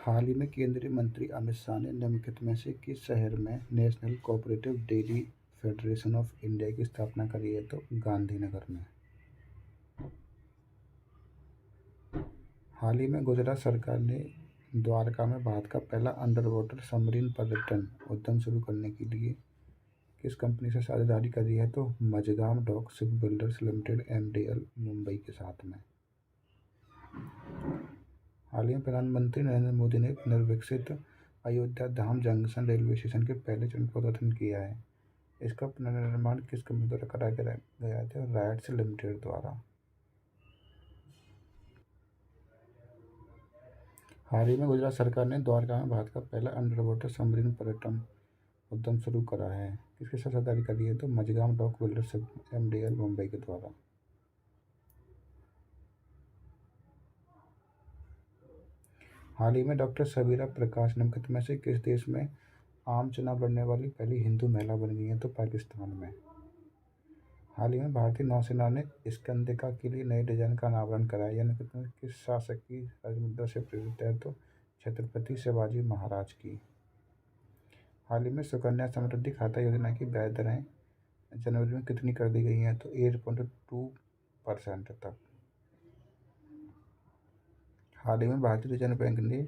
हाल ही में केंद्रीय मंत्री अमित शाह ने निम्नलिखित में से किस शहर में national cooperative dairy federation of India की स्थापना करी है? तो गांधीनगर में। हाल ही में गुजरात सरकार ने द्वारका में भारत का पहला अंडर वाटर सबमरीन पर्यटन उद्यम शुरू करने के लिए किस कंपनी से साझेदारी करी है? तो Mazagon dock ship builders limited MDL Mumbai के साथ में। हाल ही में प्रधानमंत्री नरेंद्र मोदी ने पुनर्विकसित अयोध्या धाम जंक्शन रेलवे स्टेशन के पहले चरण का उद्घाटन किया है। इसका पुनर्निर्माण किस कंपनी द्वारा कराया गया था? राइट्स लिमिटेड द्वारा। हाल ही में गुजरात सरकार ने द्वारका में भारत का पहला अंडर वाटर सबमरीन पर्यटन उद्यम शुरू करा है। किसके साथ साझेदारी करी है? तो Mazagon dock builders MDL Mumbai के द्वारा। हाल ही में डॉक्टर सबीरा प्रकाश निम्नलिखित में से किस देश में आम चुनाव लड़ने वाली पहली हिंदू महिला बन गई है? तो पाकिस्तान में। हाल ही में भारतीय नौसेना ने स्कंदिका के लिए नए डिजाइन का अनावरण कराया। यह निम्नलिखित में किस शासक की राजमुद्रा से प्रेरित है? तो छत्रपति शिवाजी महाराज की। हाल ही में सुकन्या समृद्धि खाता योजना की ब्याज दरें जनवरी में कितनी कर दी गई हैं? तो 8.2% तक। हाल ही में भारतीय रिजर्व बैंक ने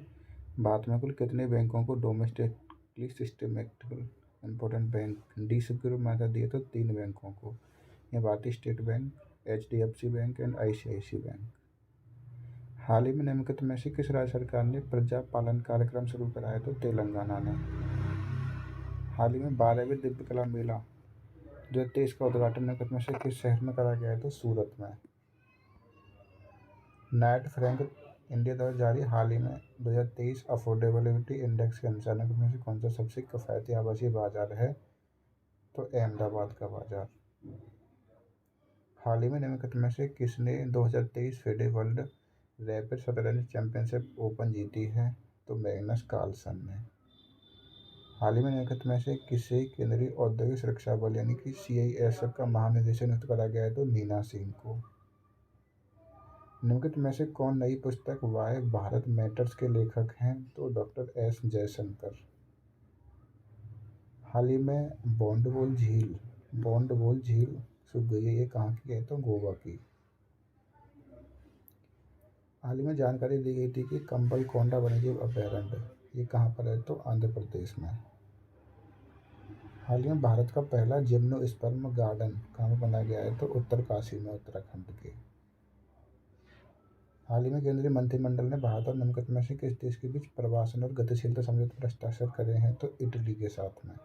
भारत में कुल कितने बैंकों को domestically systematically important bank DSIB के रूप में मान्यता दी है? तो 3 बैंकों को। यह भारतीय State Bank, HDFC bank and ICICI bank. हाल ही में निम्नलिखित में से किस राज्य सरकार ने प्रजा पालन कार्यक्रम शुरू कराया? तो तेलंगाना ने। हाल ही में 12वीं दिव्य कला मेला 2023 का उद्घाटन निम्नलिखित में से किस शहर में करा गया है? तो सूरत में। नाइट फ्रैंक इंडिया द्वारा जारी हाल ही में 2023 अफोर्डेबिलिटी इंडेक्स के अनुसार निम्नलिखित में से कौन सा सबसे किफायती आवासीय बाजार है? तो अहमदाबाद का बाजार। हाल ही में निम्नलिखित में से किसने 2023 FIDE वर्ल्ड रैपिड शतरंज चैंपियनशिप ओपन जीती है? तो मैग्नस कार्लसन ने। हाल ही में निम्नलिखित में से किसे केंद्रीय औद्योगिक सुरक्षा बल यानी कि CISF का महानिदेशक नियुक्त करा गया है? तो मीना सिंह को। निम्नलिखित में से कौन नई पुस्तक वाई भारत मैटर्स के लेखक हैं? तो डॉक्टर S जयशंकर। हाल ही में बॉन्डवोल झील सूख गई है। ये कहाँ की है? तो गोवा की। हाल ही में जानकारी दी गई थी कि कंबलकोंडा वन्यजीव अभयारण्य ये कहाँ पर है? तो आंध्र प्रदेश में। हाल ही में भारत का पहला जिम्नोस्पर्म गार्डन कहाँ पर बनाया गया है? तो उत्तरकाशी में, उत्तराखंड के। हाल ही में केंद्रीय मंत्रिमंडल ने भारत और निम्नलिखित में से किस देश के बीच प्रवासन और गतिशीलता समझौते पर हस्ताक्षर करे हैं? तो इटली के साथ में।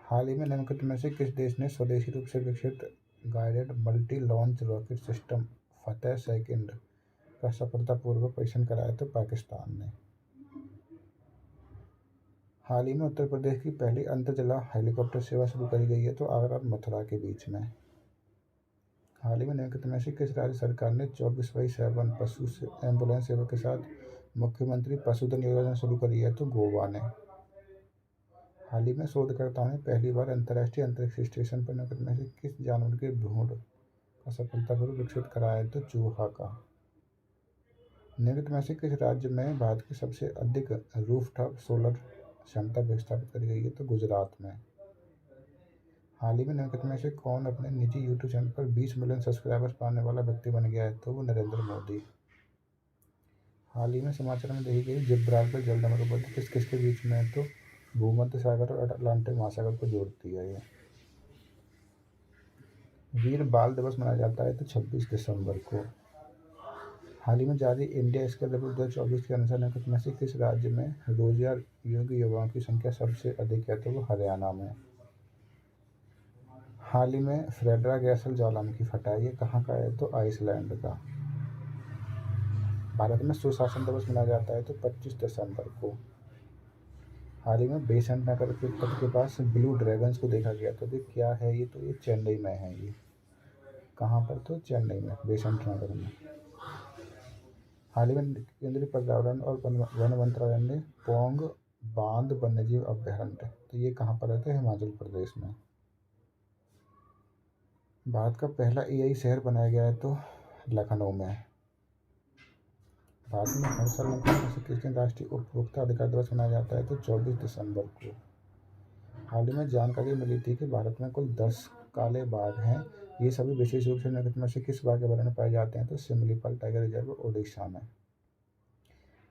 हाल ही में निम्नलिखित में से किस देश ने स्वदेशी रूप से विकसित guided multi launch rocket system Fateh second का सफलतापूर्वक परीक्षण कराया? तो पाकिस्तान ने। हाल ही में उत्तर प्रदेश की पहली अंतर्जिला हेलीकॉप्टर सेवा शुरू करी गई है? तो आगरा और मथुरा के बीच में। हाल ही में निम्नलिखित में से किस राज्य सरकार ने 24/7 पशु एम्बुलेंस सेवा के साथ मुख्यमंत्री पशुधन योजना शुरू करी है? तो गोवा ने। हाल ही में शोधकर्ताओं ने पहली बार अंतर्राष्ट्रीय अंतरिक्ष स्टेशन पर निम्नलिखित में से किस जानवर के भ्रूण का सफलतापूर्वक विकसित कराया है? तो चूहा का। निम्नलिखित में से किस राज्य में भारत की सबसे अधिक रूफटॉप सोलर क्षमता स्थापित करी गई है? तो गुजरात में। हाल ही में निम्नलिखित में से कौन अपने निजी YouTube चैनल पर 20 मिलियन सब्सक्राइबर्स पाने वाला व्यक्ति बन गया है? तो वो नरेंद्र मोदी। हाल ही में समाचार में देखी गई जिब्राल्टर जलसंधि किस किस के बीच में है? तो भूमध्य सागर और अटलांटिक महासागर को जोड़ती है। ये वीर बाल दिवस मनाया जाता है तो 26 दिसंबर को। हाल ही में जारी इंडिया स्किल रिपोर्ट 2024 के अनुसार निम्नलिखित में से किस राज्य में रोजगार योग्य युवाओं की संख्या सबसे अधिक है? तो वो हरियाणा में। हाल ही में फ्रेडरा गैसल ज्वालामुखी फटा है। ये कहाँ का है? तो आइसलैंड का। भारत में सुशासन दिवस मनाया जाता है तो 25 दिसंबर को। हाल ही में बेसेंट नगर के तट के पास ब्लू ड्रैगन्स को देखा गया। तो ये क्या है? ये तो ये चेन्नई में है। ये कहाँ पर? तो चेन्नई में, बेसेंट नगर में। हाल ही में केंद्रीय पर्यावरण और वन मंत्रालय ने पोंग बांध वन्यजीव अभयारण्य तो ये कहाँ पर है? तो हिमाचल प्रदेश में। भारत का पहला AI शहर बनाया गया है तो लखनऊ में। भारत में हर साल नमकीन में से किस दिन राष्ट्रीय उपभोक्ता अधिकार दिवस मनाया जाता है? तो 24 दिसंबर को। हाल ही में जानकारी मिली थी कि भारत में कुल 10 काले बाघ हैं। ये सभी विशेष रूप से निम्नलिखित में से किस बाघ के बारे में पाए जाते हैं? तो सिमलीपाल टाइगर रिजर्व ओडिशा में।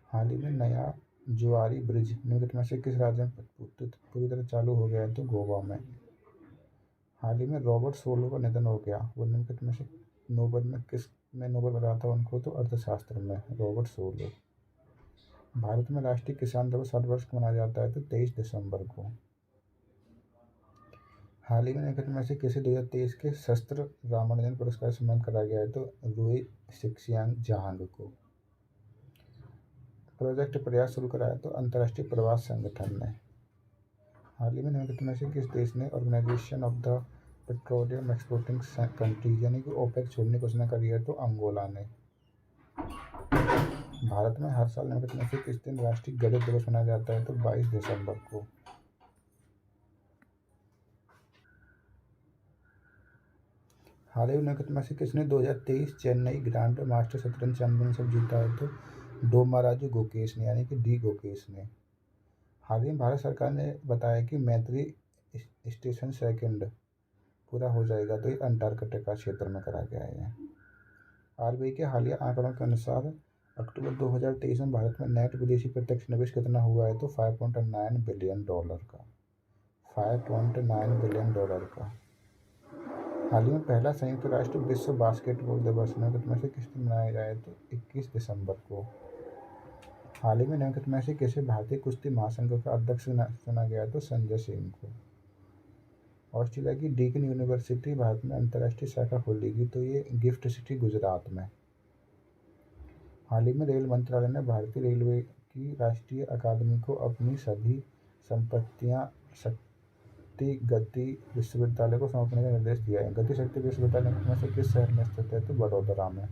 हाल ही में नया जुआरी ब्रिज निम्नलिखित में से किस राज्य में पूरी तरह चालू हो गया है? तो गोवा में। हाल ही में रॉबर्ट सोलो का निधन हो गया। वो निम्नलिखित में से नोबेल में किस में नोबेल मिला था उनको? तो अर्थशास्त्र में रॉबर्ट सोलो। भारत में राष्ट्रीय किसान दिवस हर वर्ष को मनाया जाता है तो 23 दिसंबर को। हाल ही में निम्नलिखित में से किसी 2023 के शस्त्र रामानुजन पुरस्कार से सम्मानित कराया गया है? तो रूई शिक्षियांग जहांग को। प्रोजेक्ट प्रयास शुरू कराया तो अंतर्राष्ट्रीय प्रवास संगठन ने। हाल ही में निम्नलिखित में से किस देश ने organization of the petroleum exporting countries यानी कि ओपेक छोड़ने की घोषणा करी है? तो अंगोला ने। भारत में हर साल निम्नलिखित में से किस दिन राष्ट्रीय गणित दिवस मनाया जाता है? तो 22 दिसंबर को। हाल ही में निम्नलिखित में से किसने 2023 चेन्नई ग्रैंड मास्टर शतरंज चैंपियनशिप जीता है? तो डोमाराजू गोकेश ने यानी कि डी गोकेश ने। हाल ही में भारत सरकार ने बताया कि मैत्री स्टेशन सेकंड पूरा हो जाएगा तो ये अंटार्कटिका क्षेत्र में करा गया है। आरबीआई के हालिया आंकड़ों के अनुसार अक्टूबर 2023 में भारत में नेट विदेशी प्रत्यक्ष निवेश कितना हुआ है? तो $5.9 बिलियन का। $5.9 बिलियन का। हाल ही में पहला संयुक्त राष्ट्र विश्व बास्केटबॉल दिवस निम्नलिखित में से किस दिन मनाया जाए? तो 21 दिसंबर को। हाल ही में निम्नलिखित में से किसे भारतीय कुश्ती महासंघ का अध्यक्ष चुना गया? तो संजय सिंह को। ऑस्ट्रेलिया की डीकन यूनिवर्सिटी भारत में अंतर्राष्ट्रीय शाखा खोलेगी तो ये गिफ्ट सिटी गुजरात में। हाल ही में रेल मंत्रालय ने भारतीय रेलवे की राष्ट्रीय अकादमी को अपनी सभी संपत्तियां शक्ति गति विश्वविद्यालय को सौंपने का निर्देश दिया है। गति शक्ति विश्वविद्यालय में से किस शहर में स्थित है? तो बड़ोदरा में।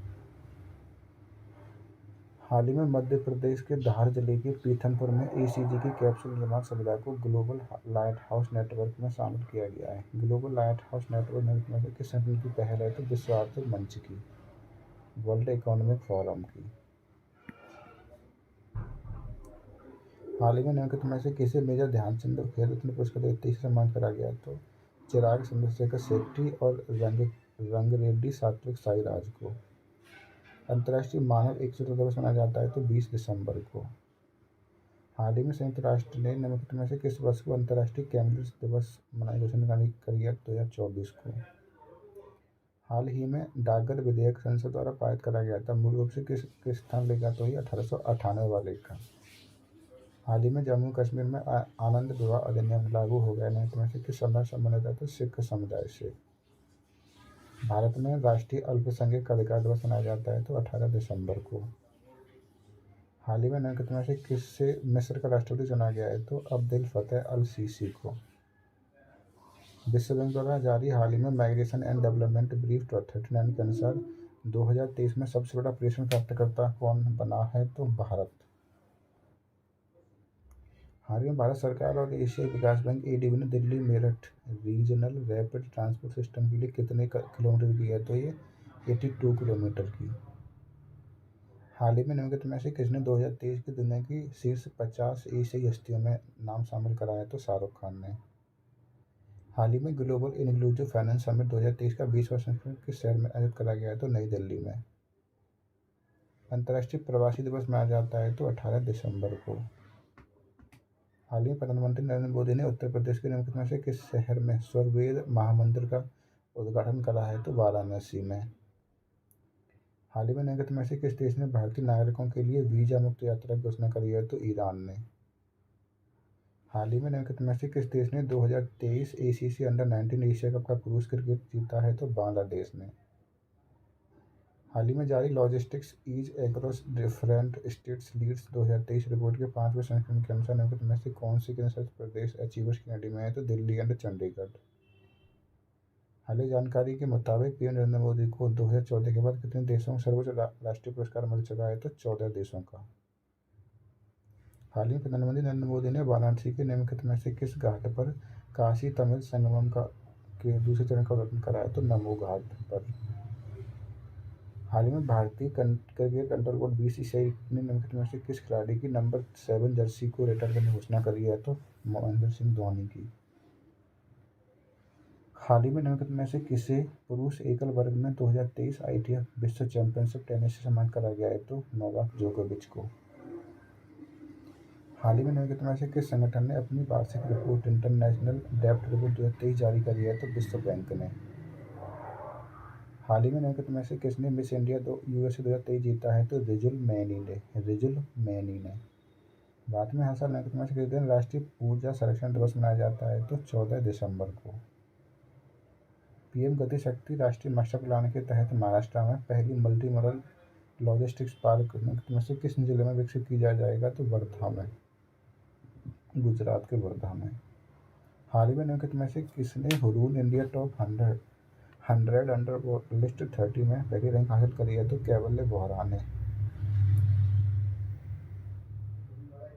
हाल ही में मध्य प्रदेश के धार जिले के पीथमपुर में ईसीजी की कैप्सूल निर्माण सुविधा को ग्लोबल लाइट हाउस नेटवर्क में शामिल किया गया है। ग्लोबल लाइट हाउस नेटवर्क में किस संगठन की पहल है? तो विश्व आर्थिक मंच की, वर्ल्ड इकोनॉमिक फोरम की। हाल ही में निम्नलिखित में से किसे मेजर ध्यानचंद खेल रत्न पुरस्कार 2023 से सम्मानित करा गया? तो चिराग चंद्रशेखर शेट्टी और रंगरेड्डी सात्विक साईराज को। अंतर्राष्ट्रीय मानव एकजुटता दिवस मनाया जाता है तो 20 दिसंबर को। हाल ही में संयुक्त राष्ट्र ने निम्नलिखित में से किस वर्ष को अंतर्राष्ट्रीय कैमलिस दिवस मनाने की घोषणा करी है? 2024 को। हाल ही में डाकघर विधेयक संसद द्वारा पारित करा गया था, मूल रूप से किस स्थान लेगा? तो ये 1898 वाले का। हाल ही में जम्मू कश्मीर में आनंद विवाह अधिनियम लागू हो गया। निम्नलिखित में से किस समुदाय से संबंधित है? तो सिख समुदाय से। भारत में राष्ट्रीय अल्पसंख्यक अधिकार दिवस मनाया जाता है तो 18 दिसंबर को। हाल ही में निम्नलिखित में से किससे मिस्र का राष्ट्रपति चुना गया है? तो अब्देल फतेह अल सीसी को। विश्व बैंक द्वारा जारी हाल ही में माइग्रेशन एंड डेवलपमेंट ब्रीफ 39 के अनुसार 2023 में सबसे बड़ा पेंशन प्राप्तकर्ता कौन बना है? तो भारत। हाल ही में भारत सरकार और एशियाई विकास बैंक एडीबी ने Delhi Meerut regional rapid transport system के लिए कितने किलोमीटर की है? तो ये 82 किलोमीटर की। हाल ही में निम्नलिखित में से किसने 2023 की दुनिया की शीर्ष 50 एशियाई हस्तियों में नाम शामिल कराया? तो शाहरुख खान ने। हाल ही में ग्लोबल इंक्लूसिव फाइनेंस समिट 2023 का 20वां संस्करण किस शहर में आयोजित करा गया है? तो नई दिल्ली में। अंतर्राष्ट्रीय प्रवासी दिवस मनाया जाता है तो 18 दिसंबर को। हाल ही में प्रधानमंत्री नरेंद्र मोदी ने उत्तर प्रदेश के निम्नलिखित में से किस शहर में स्वर्वेद महामंदिर का उद्घाटन करा है? तो वाराणसी में। हाल ही में निम्नलिखित में से किस देश ने भारतीय नागरिकों के लिए वीजा मुक्त यात्रा की घोषणा करी है? तो ईरान ने। हाल ही में निम्नलिखित में से किस देश ने 2023 एसीसी अंडर-19 एशिया कप का पुरुष क्रिकेट जीता है? तो बांग्लादेश ने। हाल ही में जारी logistics ease across different states LEADS 2023 report के 5वें संस्करण के अनुसार निम्नलिखित में से कौन सी केंद्र प्रदेश अचीवर्स की श्रेणी में है? तो दिल्ली एंड चंडीगढ़। हालिया जानकारी के मुताबिक पीएम नरेंद्र मोदी को 2014 के बाद कितने देशों का सर्वोच्च राष्ट्रीय पुरस्कार मिल चुका है? तो 14 देशों का। हाल ही में प्रधानमंत्री नरेंद्र मोदी ने वाराणसी के निम्नलिखित में से किस घाट पर काशी तमिल संगमम के दूसरे चरण का उद्घाटन कराया? तो नमो घाट पर। हाल ही में भारतीय क्रिकेट कंट्रोल बोर्ड बीसीसीआई ने निम्नलिखित में से किस खिलाड़ी की नंबर 7 जर्सी को रिटायर करने की घोषणा करी है? तो महेंद्र सिंह धोनी की। हाल ही में निम्नलिखित में से किसे पुरुष एकल वर्ग में 2023 आईटीएफ विश्व चैंपियनशिप टेनिस से सम्मानित करा गया है? तो नोवाक जोकोविच को। हाल ही में निम्नलिखित में से किस संगठन ने अपनी वार्षिक रिपोर्ट इंटरनेशनल डेब्ट रिपोर्ट 2023 जारी करी है? तो विश्व बैंक ने। हाल ही में निम्नलिखित में से किसने मिस इंडिया यूएसए 2023 जीता है? तो रिजुल मैनी ने। भारत में हर साल निम्नलिखित में से किस दिन राष्ट्रीय ऊर्जा संरक्षण दिवस मनाया जाता है? तो 14 दिसंबर को। पीएम गति शक्ति राष्ट्रीय मास्टर प्लान के तहत महाराष्ट्र में पहली मल्टी मॉडल लॉजिस्टिक्स पार्क में से किस जिले में विकसित की जाएगा? तो वर्धा में, गुजरात के वर्धा में। हाल ही में निम्नलिखित में से किसने Hurun India top 100 under list 30 में पहली रैंक हासिल करी है? तो कैवल्य बोहरा ने।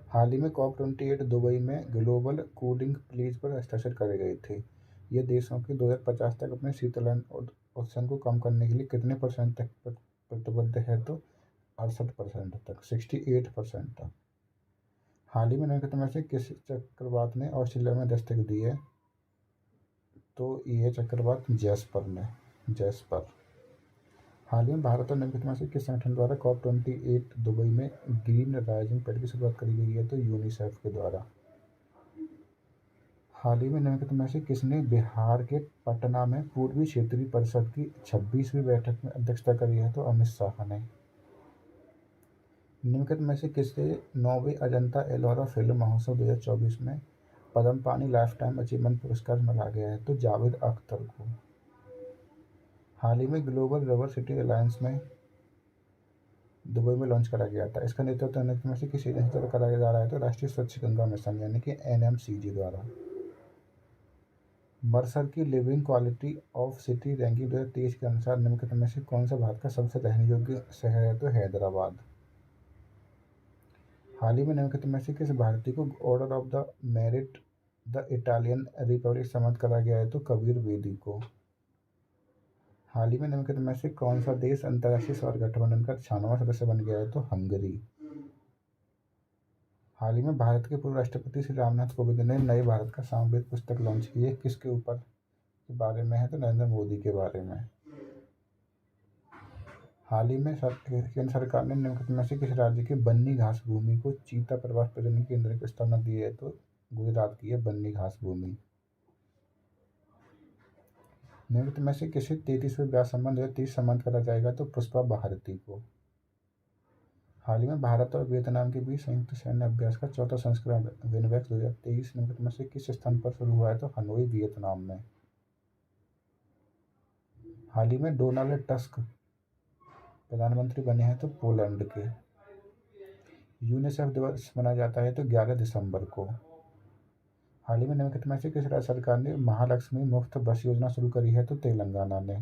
हाल ही में COP28 दुबई में ग्लोबल कूलिंग प्लीज पर हस्ताक्षर करे गए थे। ये देशों की 2050 तक अपने शीतलन उत्सर्जन को कम करने के लिए कितने % तक प्रतिबद्ध है? तो 68% तक, 68% तक। हाल ही में निम्नलिखित में से किस चक्रवात ने ऑस्ट्रेलिया में दस्तक दी है? तो ये चक्रवात जैस्पर। हाल ही में भारत और निम्नलिखित में से किस संगठन द्वारा COP28 दुबई में ग्रीन राइजिंग पैड की शुरुआत करी गई है? तो यूनिसेफ के द्वारा। हाल ही में निम्नलिखित में से किसने बिहार के पटना में पूर्वी क्षेत्रीय परिषद की 26वीं बैठक में अध्यक्षता करी है? तो अमित शाह ने। निम्नलिखित में से किसे 9वें अजंता एलोरा फिल्म महोत्सव 2024 में पद्म पानी लाइफ टाइम अचीवमेंट पुरस्कार मिला गया है? तो जावेद अख्तर को। हाल ही में ग्लोबल रिवर सिटी अलायंस में दुबई में लॉन्च करा गया था। इसका नेतृत्व निम्नलिखित में से किस एजेंसी द्वारा कराया जा रहा है? तो राष्ट्रीय स्वच्छ गंगा मिशन यानी कि NMCG द्वारा। मर्सर की living quality of city ranking 2023 के अनुसार निम्नलिखित में से कौन सा भारत का सबसे रहने योग्य शहर है? तो हैदराबाद। हाल ही में निम्नलिखित में से किस भारतीय को order of the merit the Italian Republic सम्मानित करा गया है? तो कबीर बेदी को। हाल ही में निम्नलिखित में से कौन सा देश अंतर्राष्ट्रीय सौर गठबंधन का 96वां सदस्य बन गया है? तो हंगरी। हाल ही में भारत के पूर्व राष्ट्रपति श्री रामनाथ कोविंद ने नए भारत का सामवेद पुस्तक लॉन्च की है। किसके ऊपर के बारे में है? तो नरेंद्र मोदी के बारे में। हाल ही में केंद्र सरकार ने निम्नलिखित में से किस राज्य के बन्नी घास भूमि को चीता प्रवास प्रजनन केंद्र की स्थापना दी है? तो गुजरात की है बन्नी घास भूमि। निम्नलिखित में से किसे 33वें ब्याह सम्मान 2023 सम्मानित करा जाएगा? तो पुष्पा भारती को। हाल ही में भारत और वियतनाम के बीच संयुक्त सैन्य अभ्यास का 4था संस्करण विनवेक्स 2023 निम्नलिखित में से किस स्थान पर शुरू हुआ है? तो हनोई वियतनाम में। हाल ही में डोनाल्ड टस्क प्रधानमंत्री बने हैं तो पोलैंड के। यूनिसेफ दिवस मनाया जाता है तो 11 दिसंबर को। हाल ही में निम्नलिखित में से किस राज्य सरकार ने महालक्ष्मी मुफ्त बस योजना शुरू करी है? तो तेलंगाना ने।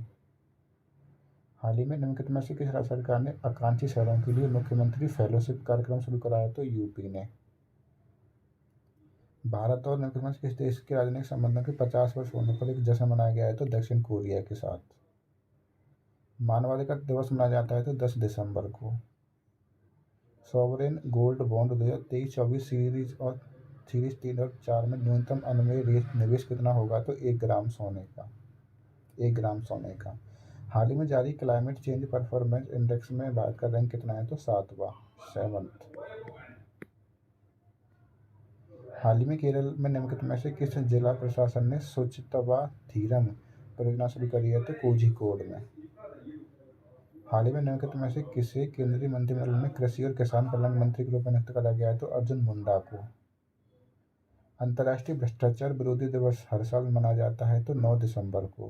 हाल ही में निम्नलिखित में से किस राज्य सरकार ने आकांक्षी शहरों के लिए मुख्यमंत्री फेलोशिप कार्यक्रम शुरू कराया? तो यूपी ने। भारत और निम्नलिखित में से किस देश के राजनयिक संबंधों के 50 वर्ष होने पर एक जश्न मनाया गया है? तो दक्षिण कोरिया के साथ। मानवाधिकार दिवस मनाया जाता है तो 10 दिसंबर को। सॉवरेन गोल्ड बॉन्ड 2023-24 सीरीज 3 और 4 में न्यूनतम अनुमेय निवेश कितना होगा? तो 1 ग्राम सोने का। हाल ही में जारी क्लाइमेट चेंज परफॉर्मेंस इंडेक्स में भारत का रैंक कितना है? तो 7वां। हाल ही में केरल में निम्नलिखित में से किस जिला प्रशासन ने शुचित्वा थीरम परियोजना शुरू करी है? तो कोझिकोड में। हाल ही में निम्नलिखित में से किसे केंद्रीय मंत्रिमंडल में कृषि और किसान कल्याण मंत्री के रूप में नियुक्त करा गया है? तो अर्जुन मुंडा को। अंतर्राष्ट्रीय भ्रष्टाचार विरोधी दिवस हर साल मनाया जाता है तो 9 दिसंबर को।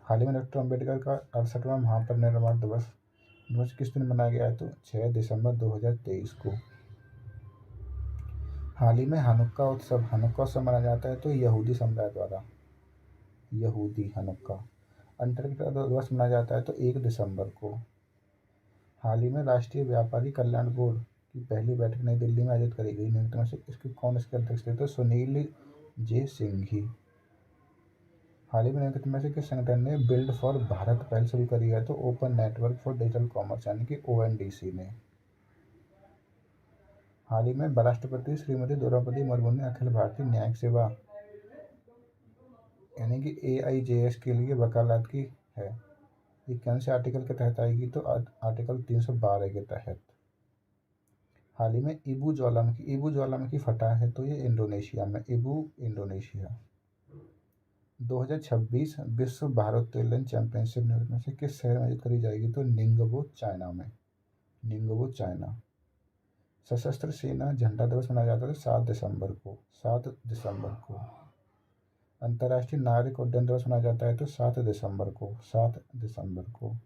हाल ही में डॉक्टर अम्बेडकर का 68वां महापरिनिर्वाण दिवस किस दिन मनाया गया है? तो 6 दिसंबर 2023 को। हाल ही में हनुक्का उत्सव मनाया जाता है तो यहूदी समुदाय द्वारा। हनुक्का। अंटार्कटिका दिवस मनाया जाता है तो 1 दिसंबर को। हाल ही में राष्ट्रीय व्यापारी कल्याण बोर्ड की पहली बैठक नई दिल्ली में आयोजित करी गई। निम्नलिखित में से कौन इसके अध्यक्ष थे? तो सुनील जे सिंघी। हाल ही में निम्नलिखित में से किस संगठन ने बिल्ड फॉर भारत पहल शुरू करी है? तो open network for digital commerce यानी कि ONDC ने। हाल ही में राष्ट्रपति श्रीमती द्रौपदी मुर्मू ने अखिल भारतीय न्यायिक सेवा यानी कि AIJS के लिए वकालत की है। ये कौन से आर्टिकल के तहत आएगी? तो आर्टिकल 312 के तहत। हाल ही में इबू ज्वालामुखी फटा है, तो ये इंडोनेशिया में, इबू इंडोनेशिया। 2026 विश्व भारोत्तोलन चैंपियनशिप में से किस शहर में आयोजित करी जाएगी? तो निंगबो चाइना में, निंगबो चाइना। सशस्त्र सेना झंडा दिवस मनाया जाता है 7 दिसंबर को, 7 दिसंबर को। अंतर्राष्ट्रीय नागरिक उड्डयन दिवस मनाया जाता है तो 7 दिसंबर को, 7 दिसंबर को।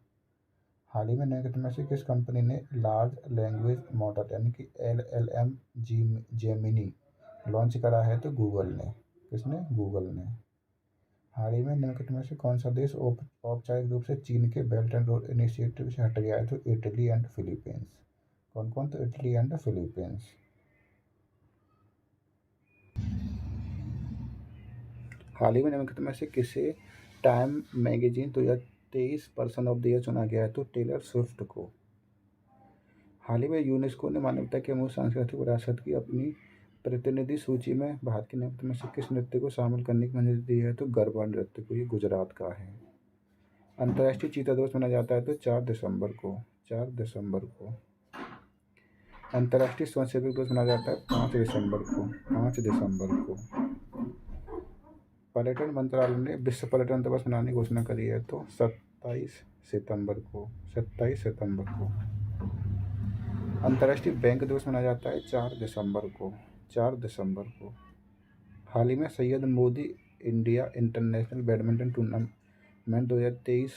हाल ही में निम्नलिखित में से किस कंपनी ने लार्ज लैंग्वेज मॉडल यानी कि LLM जेमिनी लॉन्च करा है? तो गूगल ने। किसने? गूगल ने। हाल ही में निम्नलिखित में से कौन सा देश औपचारिक रूप से चीन के बेल्ट एंड रोड इनिशिएटिव से हट गया है? तो इटली एंड फिलीपींस। कौन कौन? तो इटली एंड फिलीपींस। हाल ही में निम्नलिखित में से किसे time magazine 2023 person of the year चुना गया है? तो टेलर स्विफ्ट को। हाल ही में यूनेस्को ने मानवता की अमूल्य सांस्कृतिक विरासत की अपनी प्रतिनिधि सूची में भारत के नृत्य में से किस नृत्य को शामिल करने की मंजूरी दी है? तो गरबा नृत्य को। ये गुजरात का है। अंतर्राष्ट्रीय चीता दिवस मनाया जाता है तो 4 दिसंबर को, 4 दिसंबर को। अंतर्राष्ट्रीय स्वयंसेवक दिवस मनाया जाता है 5 दिसंबर को, 5 दिसंबर को। पर्यटन मंत्रालय ने विश्व पर्यटन दिवस मनाने की घोषणा करी है तो 27 सितंबर को, 27 सितंबर को। अंतर्राष्ट्रीय बैंक दिवस मनाया जाता है 4 दिसंबर को, 4 दिसंबर को। हाल ही में Syed Modi India international badminton tournament 2023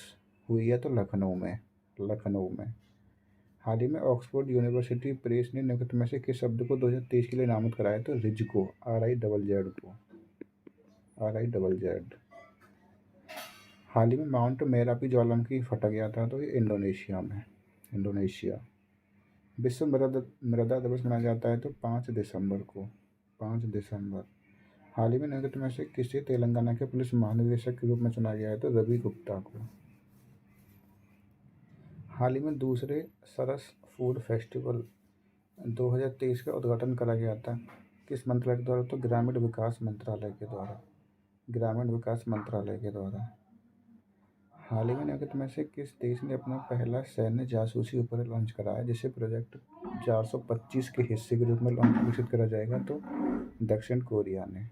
हुई है तो लखनऊ में, लखनऊ में। हाल ही में ऑक्सफोर्ड यूनिवर्सिटी प्रेस ने निम्नलिखित में से किस शब्द को 2023 के लिए नामित कराया? तो रिज को, RIZZ को, RIZZ। हाल ही में माउंट मेरापी ज्वालामुखी फटा गया था तो ये इंडोनेशिया में, इंडोनेशिया। विश्व मृदा दिवस मनाया जाता है तो 5 दिसंबर को, 5 दिसंबर। हाल ही में निम्नलिखित में से किसे तेलंगाना के पुलिस महानिदेशक के रूप में चुना गया है? तो रवि गुप्ता को। हाल ही में दूसरे सरस फूड फेस्टिवल 2023 का उद्घाटन करा गया था किस मंत्रालय के द्वारा? तो ग्रामीण विकास मंत्रालय के द्वारा, ग्रामीण विकास मंत्रालय के द्वारा। हाल ही में निम्नलिखित में से किस देश ने अपना पहला सैन्य जासूसी उपग्रह लॉन्च कराया जिसे प्रोजेक्ट 425 के हिस्से के रूप में विकसित करा जाएगा? तो दक्षिण कोरिया ने।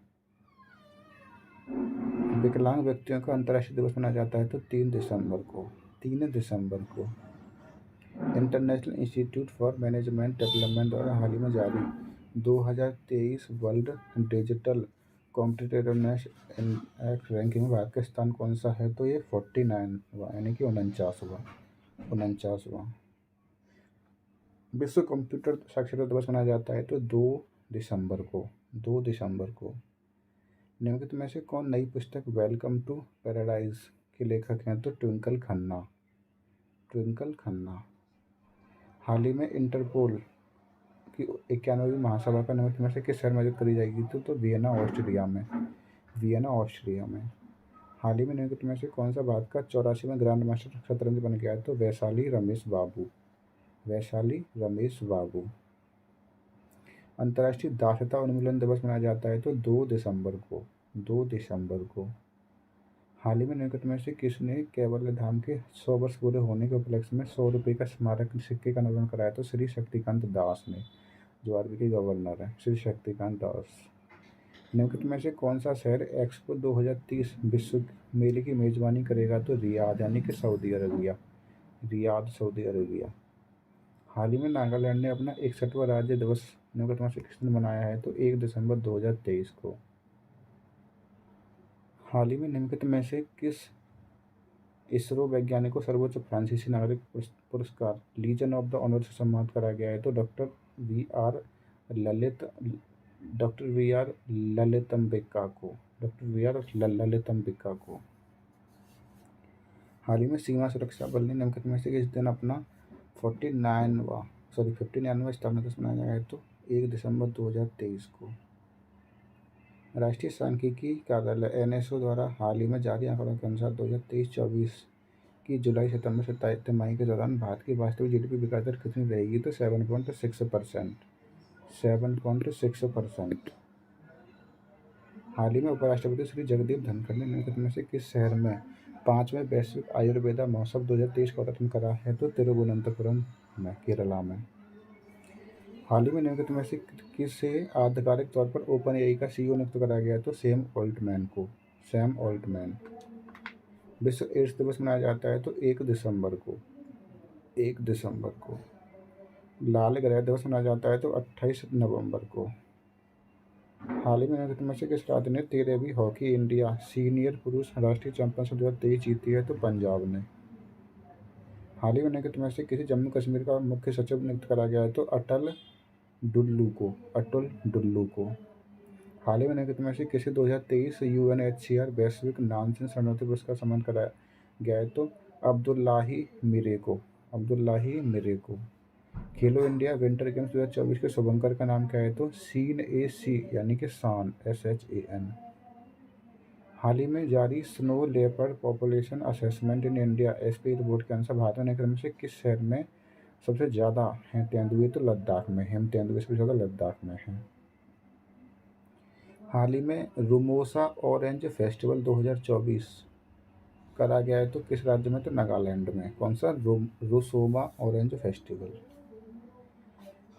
विकलांग व्यक्तियों का अंतर्राष्ट्रीय दिवस मनाया जाता है तो 3 दिसंबर को, 3 दिसंबर को। International institute for management development द्वारा हाल ही में जारी 2023 world digital competitiveness index ranking में भारत का स्थान कौन सा है? तो ये 49वां यानी कि 49वां, 49वां। विश्व कंप्यूटर साक्षरता दिवस मनाया जाता है तो 2 दिसंबर को, 2 दिसंबर को। निम्नलिखित में से कौन नई पुस्तक वेलकम टू पैराडाइज के लेखक हैं? तो ट्विंकल खन्ना, ट्विंकल खन्ना। हाल ही में इंटरपोल की 91वीं महासभा का निम्नलिखित में से किस शहर में आयोजित करी जाएगी? तो वियना ऑस्ट्रिया में, वियना ऑस्ट्रिया में। हाल ही में निम्नलिखित में से कौन सा भारत का 84वां ग्रैंड मास्टर शतरंज बन गया है? तो वैशाली रमेश बाबू, वैशाली रमेश बाबू। अंतर्राष्ट्रीय दासता उन्मूलन दिवस मनाया जाता है तो 2 दिसंबर को, 2 दिसंबर को। हाल ही में निम्नलिखित में से किसने कैवल्य धाम के 100 वर्ष पूरे होने के उपलक्ष्य में 100 रुपये का स्मारक सिक्के का निर्माण कराया? तो श्री शक्तिकांत दास ने, जो आरबी के गवर्नर है, श्री शक्तिकांत दास। निम्नलिखित में से कौन सा शहर एक्सपो 2030 विश्व मेले की मेजबानी करेगा? तो रियाद यानी कि Saudi Arabia, Riyadh, Saudi Arabia. हाल ही में नागालैंड ने अपना 61वां राज्य दिवस निम्नलिखित में से किस दिन मनाया है? तो 1 दिसंबर 2023 को। हाल ही में निम्नलिखित में से किस इसरो वैज्ञानिक को सर्वोच्च फ्रांसीसी नागरिक पुरस्कार लीजन ऑफ द ऑनर से सम्मानित कराया गया है? तो डॉक्टर वी आर ललितम्बिका को, डॉक्टर वी आर ललितम्बिका को। हाल ही में सीमा सुरक्षा बल ने निम्नलिखित में से किस दिन अपना 59वां स्थापना दिवस मनाया है? तो 1 दिसंबर 2023 को। राष्ट्रीय सांख्यिकी कार्यालय एनएसओ द्वारा हाल ही में जारी आंकड़ों के अनुसार 2023-24 की जुलाई सितंबर से तिमाही के दौरान भारत की वास्तविक जीडीपी विकास दर कितनी रहेगी? तो 7.6%। 7.6%। हाल ही में उपराष्ट्रपति श्री जगदीप धनखड़ ने निम्नलिखित में से किस शहर में 5वें वैश्विक आयुर्वेदा महोत्सव 2023 का उद्घाटन करा है? तो तिरुवनंतपुरम में, केरला में। हाल ही में निम्नलिखित में से किसे आधिकारिक तौर पर ओपन एआई का सीईओ नियुक्त करा गया? तो सैम ऑल्टमैन को। Sam Altman. विश्व एड्स दिवस मनाया जाता है तो 1 दिसंबर को। 1 दिसंबर को। लाल ग्रह दिवस मनाया जाता है तो 28 नवंबर को। हाल ही में निम्नलिखित में से किस राज्य ने 13वीं हॉकी इंडिया सीनियर पुरुष राष्ट्रीय चैंपियनशिप 2023 जीती है? तो पंजाब ने। हाल ही में निम्नलिखित में से किसी जम्मू कश्मीर का मुख्य सचिव नियुक्त करा गया है? तो अटल डुल्लू को। अटल डुल्लू को। हाल ही में निम्नलिखित में से किसी 2023 यूएनएचसीआर वैश्विक नानसेन शरणार्थी पुरस्कार सम्मान कराया गया है? तो अब्दुल्लाही मीरे को। अब्दुल्लाही मीरे को। खेलो इंडिया विंटर गेम्स 2024 के शुभंकर का नाम क्या है? तो सीन ए सी यानी कि शान SHAN। हाल ही में जारी snow leopard population assessment in India SP report के अनुसार भारत में क्रम से किस शहर में सबसे ज़्यादा हैं तेंदुए? तो लद्दाख में। हिम तेंदुए सबसे ज़्यादा लद्दाख में हैं। हाल ही में रुमोसा ऑरेंज फेस्टिवल 2024 करा गया है तो किस राज्य में? तो नागालैंड में। कौन सा? Rusoma orange festival.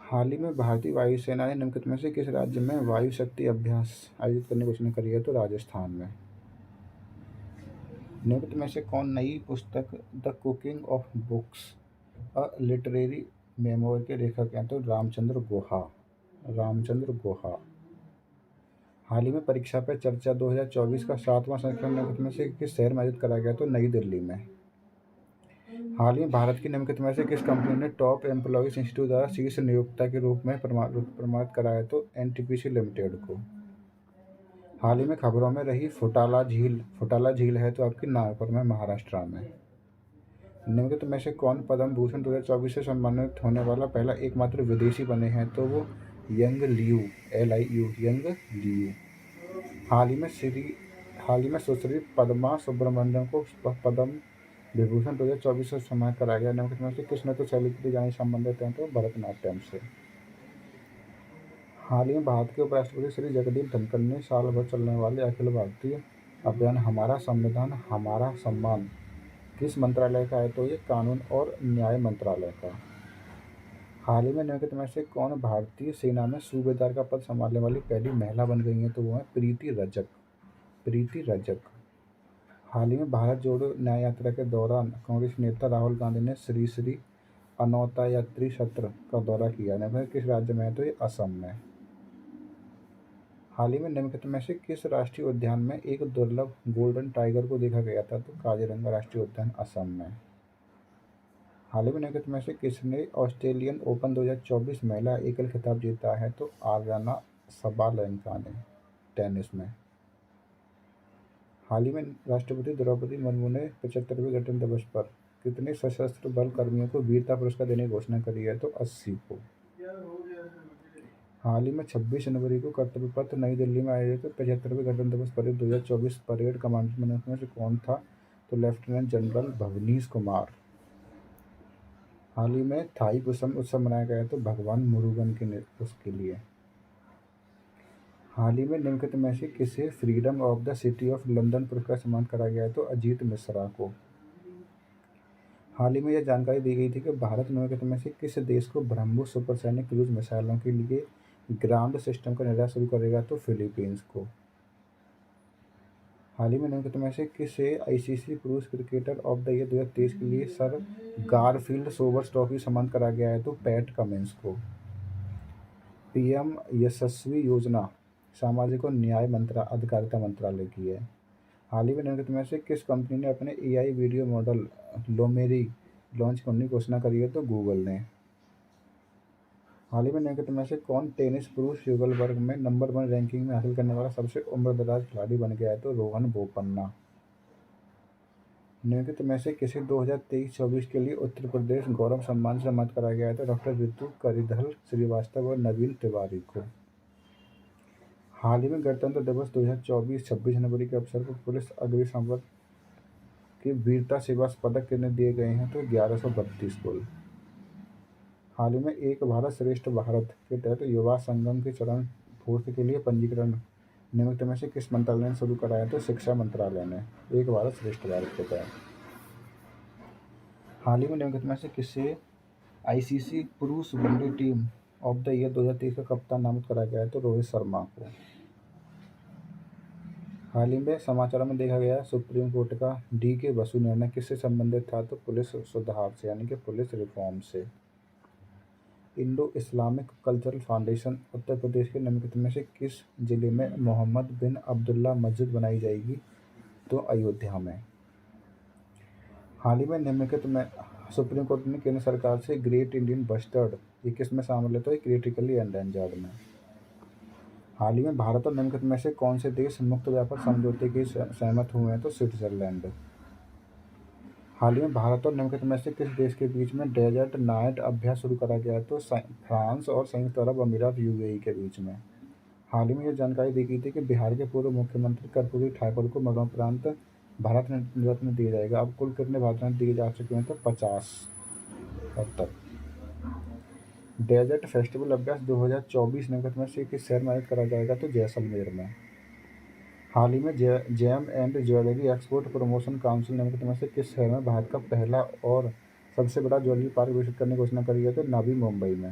हाल ही में भारतीय वायुसेना ने निम्नलिखित में से किस राज्य में वायु शक्ति अभ्यास आयोजित करने की घोषणा करी है? तो राजस्थान में। निम्नलिखित में से कौन नई पुस्तक the cooking of books a literary memoir के लेखक हैं? तो रामचंद्र गुहा। रामचंद्र गुहा। हाल ही में परीक्षा पे चर्चा 2024 का 7वां संस्करण निम्नलिखित में से किस शहर में आयोजित करा गया? तो नई दिल्ली में। हाल ही में भारत की निम्नलिखित में से किस कंपनी ने टॉप एम्प्लॉयज इंस्टीट्यूट द्वारा शीर्ष नियोक्ता के रूप में प्रमाणित कराया? तो NTPC लिमिटेड को। हाल ही में खबरों में रही फुटाला झील। फुटाला झील है तो आपकी नागपुर में, महाराष्ट्र में। निम्नलिखित में से कौन पद्म भूषण 2024 से सम्मानित होने वाला पहला एकमात्र विदेशी बने हैं? तो वो Yang Liu. LIU Yang Liu. हाल ही में सुश्री पद्मा सुब्रमण्यम को पद्म विभूषण 2024 से सम्मानित कराया गया। निम्नलिखित में से किस नृत्य शैली के लिए जाने संबंधित हैं? तो भरतनाट्यम से। हाल ही में भारत के उपराष्ट्रपति श्री जगदीप धनखड़ ने साल भर चलने वाले अखिल भारतीय अभियान हमारा संविधान हमारा सम्मान किस मंत्रालय का है? तो ये कानून और न्याय मंत्रालय का। हाल ही में निम्नलिखित में से कौन भारतीय सेना में सूबेदार का पद संभालने वाली पहली महिला बन गई है? तो वो है प्रीति रजक। प्रीति रजक। हाल ही में भारत जोड़ो न्याय यात्रा के दौरान कांग्रेस नेता राहुल गांधी ने श्री श्री अनौता यात्री सत्र का दौरा किया है। किस राज्य में है? तो ये असम में। हाल ही में निम्नलिखित में से किस राष्ट्रीय उद्यान में एक दुर्लभ गोल्डन टाइगर को देखा गया था? तो काजीरंगा राष्ट्रीय उद्यान, असम में। हाल ही में निम्नलिखित में से किसने ऑस्ट्रेलियन ओपन 2024 महिला एकल खिताब जीता है? तो आर्याना सबालेंका ने, टेनिस में। हाल ही में राष्ट्रपति द्रौपदी मुर्मू ने 75वें गणतंत्र दिवस पर कितने सशस्त्र बल कर्मियों को वीरता पुरस्कार देने की घोषणा करी है? तो 80 को। हाल ही में 26 जनवरी को कर्तव्य पथ नई दिल्ली में आयोजित 75वें गणतंत्र दिवस परेड 2024 परेड कमांडर में से कौन था? तो लेफ्टिनेंट जनरल भवनीश कुमार। हाल ही में थाई पुसम उत्सव मनाया गया तो भगवान मुरुगन के उसके लिए। हाल ही में निम्नलिखित में से किसे freedom of the city of London पुरस्कार सम्मानित करा गया है? तो अजीत मिश्रा को। हाल ही में यह जानकारी दी गई थी कि भारत निम्नलिखित में से किस देश को ब्रह्मोस सुपरसोनिक क्रूज मिसाइलों के लिए ग्राउंड सिस्टम का निर्यात शुरू करेगा? तो फिलीपींस को। हाल ही में निम्नलिखित में से किसे ICC पुरुष क्रिकेटर ऑफ द ईयर 2023 के लिए सर गारफील्ड सोबर्स ट्रॉफी सम्मानित करा गया है? तो पैट कमिंस को। PM यशस्वी योजना सामाजिक और न्याय अधिकारिता मंत्रालय की है। हाल ही में निम्नलिखित में से किस कंपनी ने अपने AI वीडियो मॉडल लोमेरी लॉन्च करने की घोषणा करी है? तो गूगल ने। हाल ही में निम्नलिखित में से कौन टेनिस पुरुष युगल वर्ग में नंबर 1 रैंकिंग में हासिल करने वाला सबसे उम्रदराज खिलाड़ी बन गया है? तो रोहन बोपन्ना। निम्नलिखित में से किसे 2023-24 के लिए उत्तर प्रदेश गौरव सम्मान से सम्मानित करा गया है? तो डॉक्टर ऋतु करिधल श्रीवास्तव और नवीन तिवारी को। हाल ही में गणतंत्र दिवस 2024 26 जनवरी के अवसर पर पुलिस अग्निशमन की वीरता सेवा पदक कितने दिए गए हैं? तो 1132 कुल। हाल ही में एक भारत श्रेष्ठ भारत के तहत युवा संगम के चरण पूर्ति के लिए पंजीकरण निमित्त में से किस मंत्रालय ने शुरू कराया? तो शिक्षा मंत्रालय ने, एक भारत श्रेष्ठ भारत के तहत। हाल ही में निम्नलिखित में से किसे आईसीसी पुरुष one day team of the year 2023 का कप्तान नामित कराया गया है? तो रोहित शर्मा को। हाल ही में समाचारों में देखा गया सुप्रीम कोर्ट का DK बसु निर्णय किससे संबंधित था? तो पुलिस सुधार से, यानी कि पुलिस रिफॉर्म से। Indo Islamic cultural foundation Uttar Pradesh के निम्नलिखित में से किस जिले में मोहम्मद बिन अब्दुल्ला मस्जिद बनाई जाएगी? तो अयोध्या में। हाल ही में निम्नलिखित में सुप्रीम कोर्ट ने केंद्र सरकार से ग्रेट इंडियन बस्टर्ड, ये किस में शामिल है? तो क्रिटिकली एंडेंजर्ड में। हाल ही में भारत और निम्नलिखित में से कौन से देश मुक्त व्यापार समझौते की सहमत हुए हैं? तो स्विट्जरलैंड। हाल ही में भारत और निम्नलिखित में से किस देश के बीच में डेजर्ट नाइट अभ्यास शुरू करा गया है? तो फ्रांस और संयुक्त अरब अमीरात UAE के बीच में। हाल ही में यह जानकारी दी गई थी कि बिहार के पूर्व मुख्यमंत्री कर्पूरी ठाकुर को मरणोपरांत भारत रत्न दिया जाएगा। अब कुल कितने भारत रत्न दिए जा चुके हैं? तो 50 अब तक। डेजर्ट फेस्टिवल अभ्यास 2024 निम्नलिखित में से किस शहर में आयोजित करा जाएगा? तो जैसलमेर में। हाल ही में gem and jewellery export promotion council निम्नलिखित में से किस शहर में भारत का पहला और सबसे बड़ा ज्वेलरी पार्क विकसित करने की घोषणा करी है? तो नवी मुंबई में।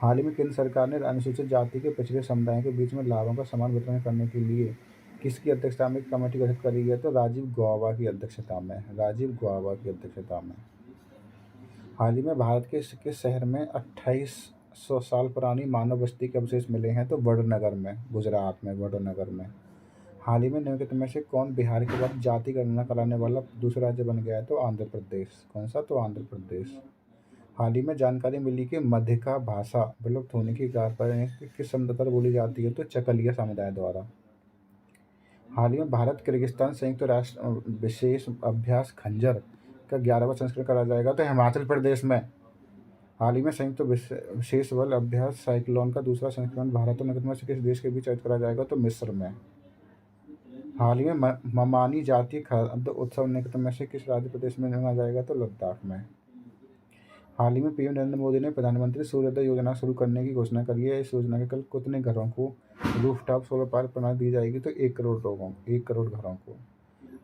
हाल ही में केंद्र सरकार ने अनुसूचित जाति के पिछड़े समुदायों के बीच में लाभों का समान वितरण करने के लिए किसकी अध्यक्षता में कमेटी गठित करी है? तो राजीव गौबा की अध्यक्षता में, राजीव गौबा की अध्यक्षता में। हाल ही में भारत के किस शहर में 2800 साल पुरानी मानव बस्ती के अवशेष मिले हैं? तो वडनगर में, गुजरात में, वडनगर में। हाल ही में निम्नलिखित में से कौन बिहार के बाद जाति गणना कराने वाला दूसरा राज्य बन गया है? तो आंध्र प्रदेश। कौन सा? तो आंध्र प्रदेश। हाल ही में जानकारी मिली कि मध्यका भाषा विलुप्त होने की कगार पर है, किस समुदाय पर बोली जाती है? तो चकलिया समुदाय द्वारा। हाल ही में भारत किर्गिस्तान संयुक्त राष्ट्र विशेष अभ्यास खंजर का 11वां संस्करण कराया जाएगा? तो हिमाचल प्रदेश में। हाल ही में संयुक्त विशेष बल अभ्यास साइक्लोन का दूसरा संस्करण भारत और निकट में से किस देश के बीच आयोजित करा जाएगा? तो मिस्र में। हाल ही में ममानी जातीय खाद्य उत्सव निकट में से किस राज्य प्रदेश में मनाया जाएगा? तो लद्दाख में। हाल ही में PM नरेंद्र मोदी ने प्रधानमंत्री सूर्योदय योजना शुरू करने की घोषणा करी है। इस योजना के कल कितने घरों को रूफटॉप सोलर पावर प्रणाली दी जाएगी? तो 1 करोड़ लोगों, 1 करोड़ घरों को।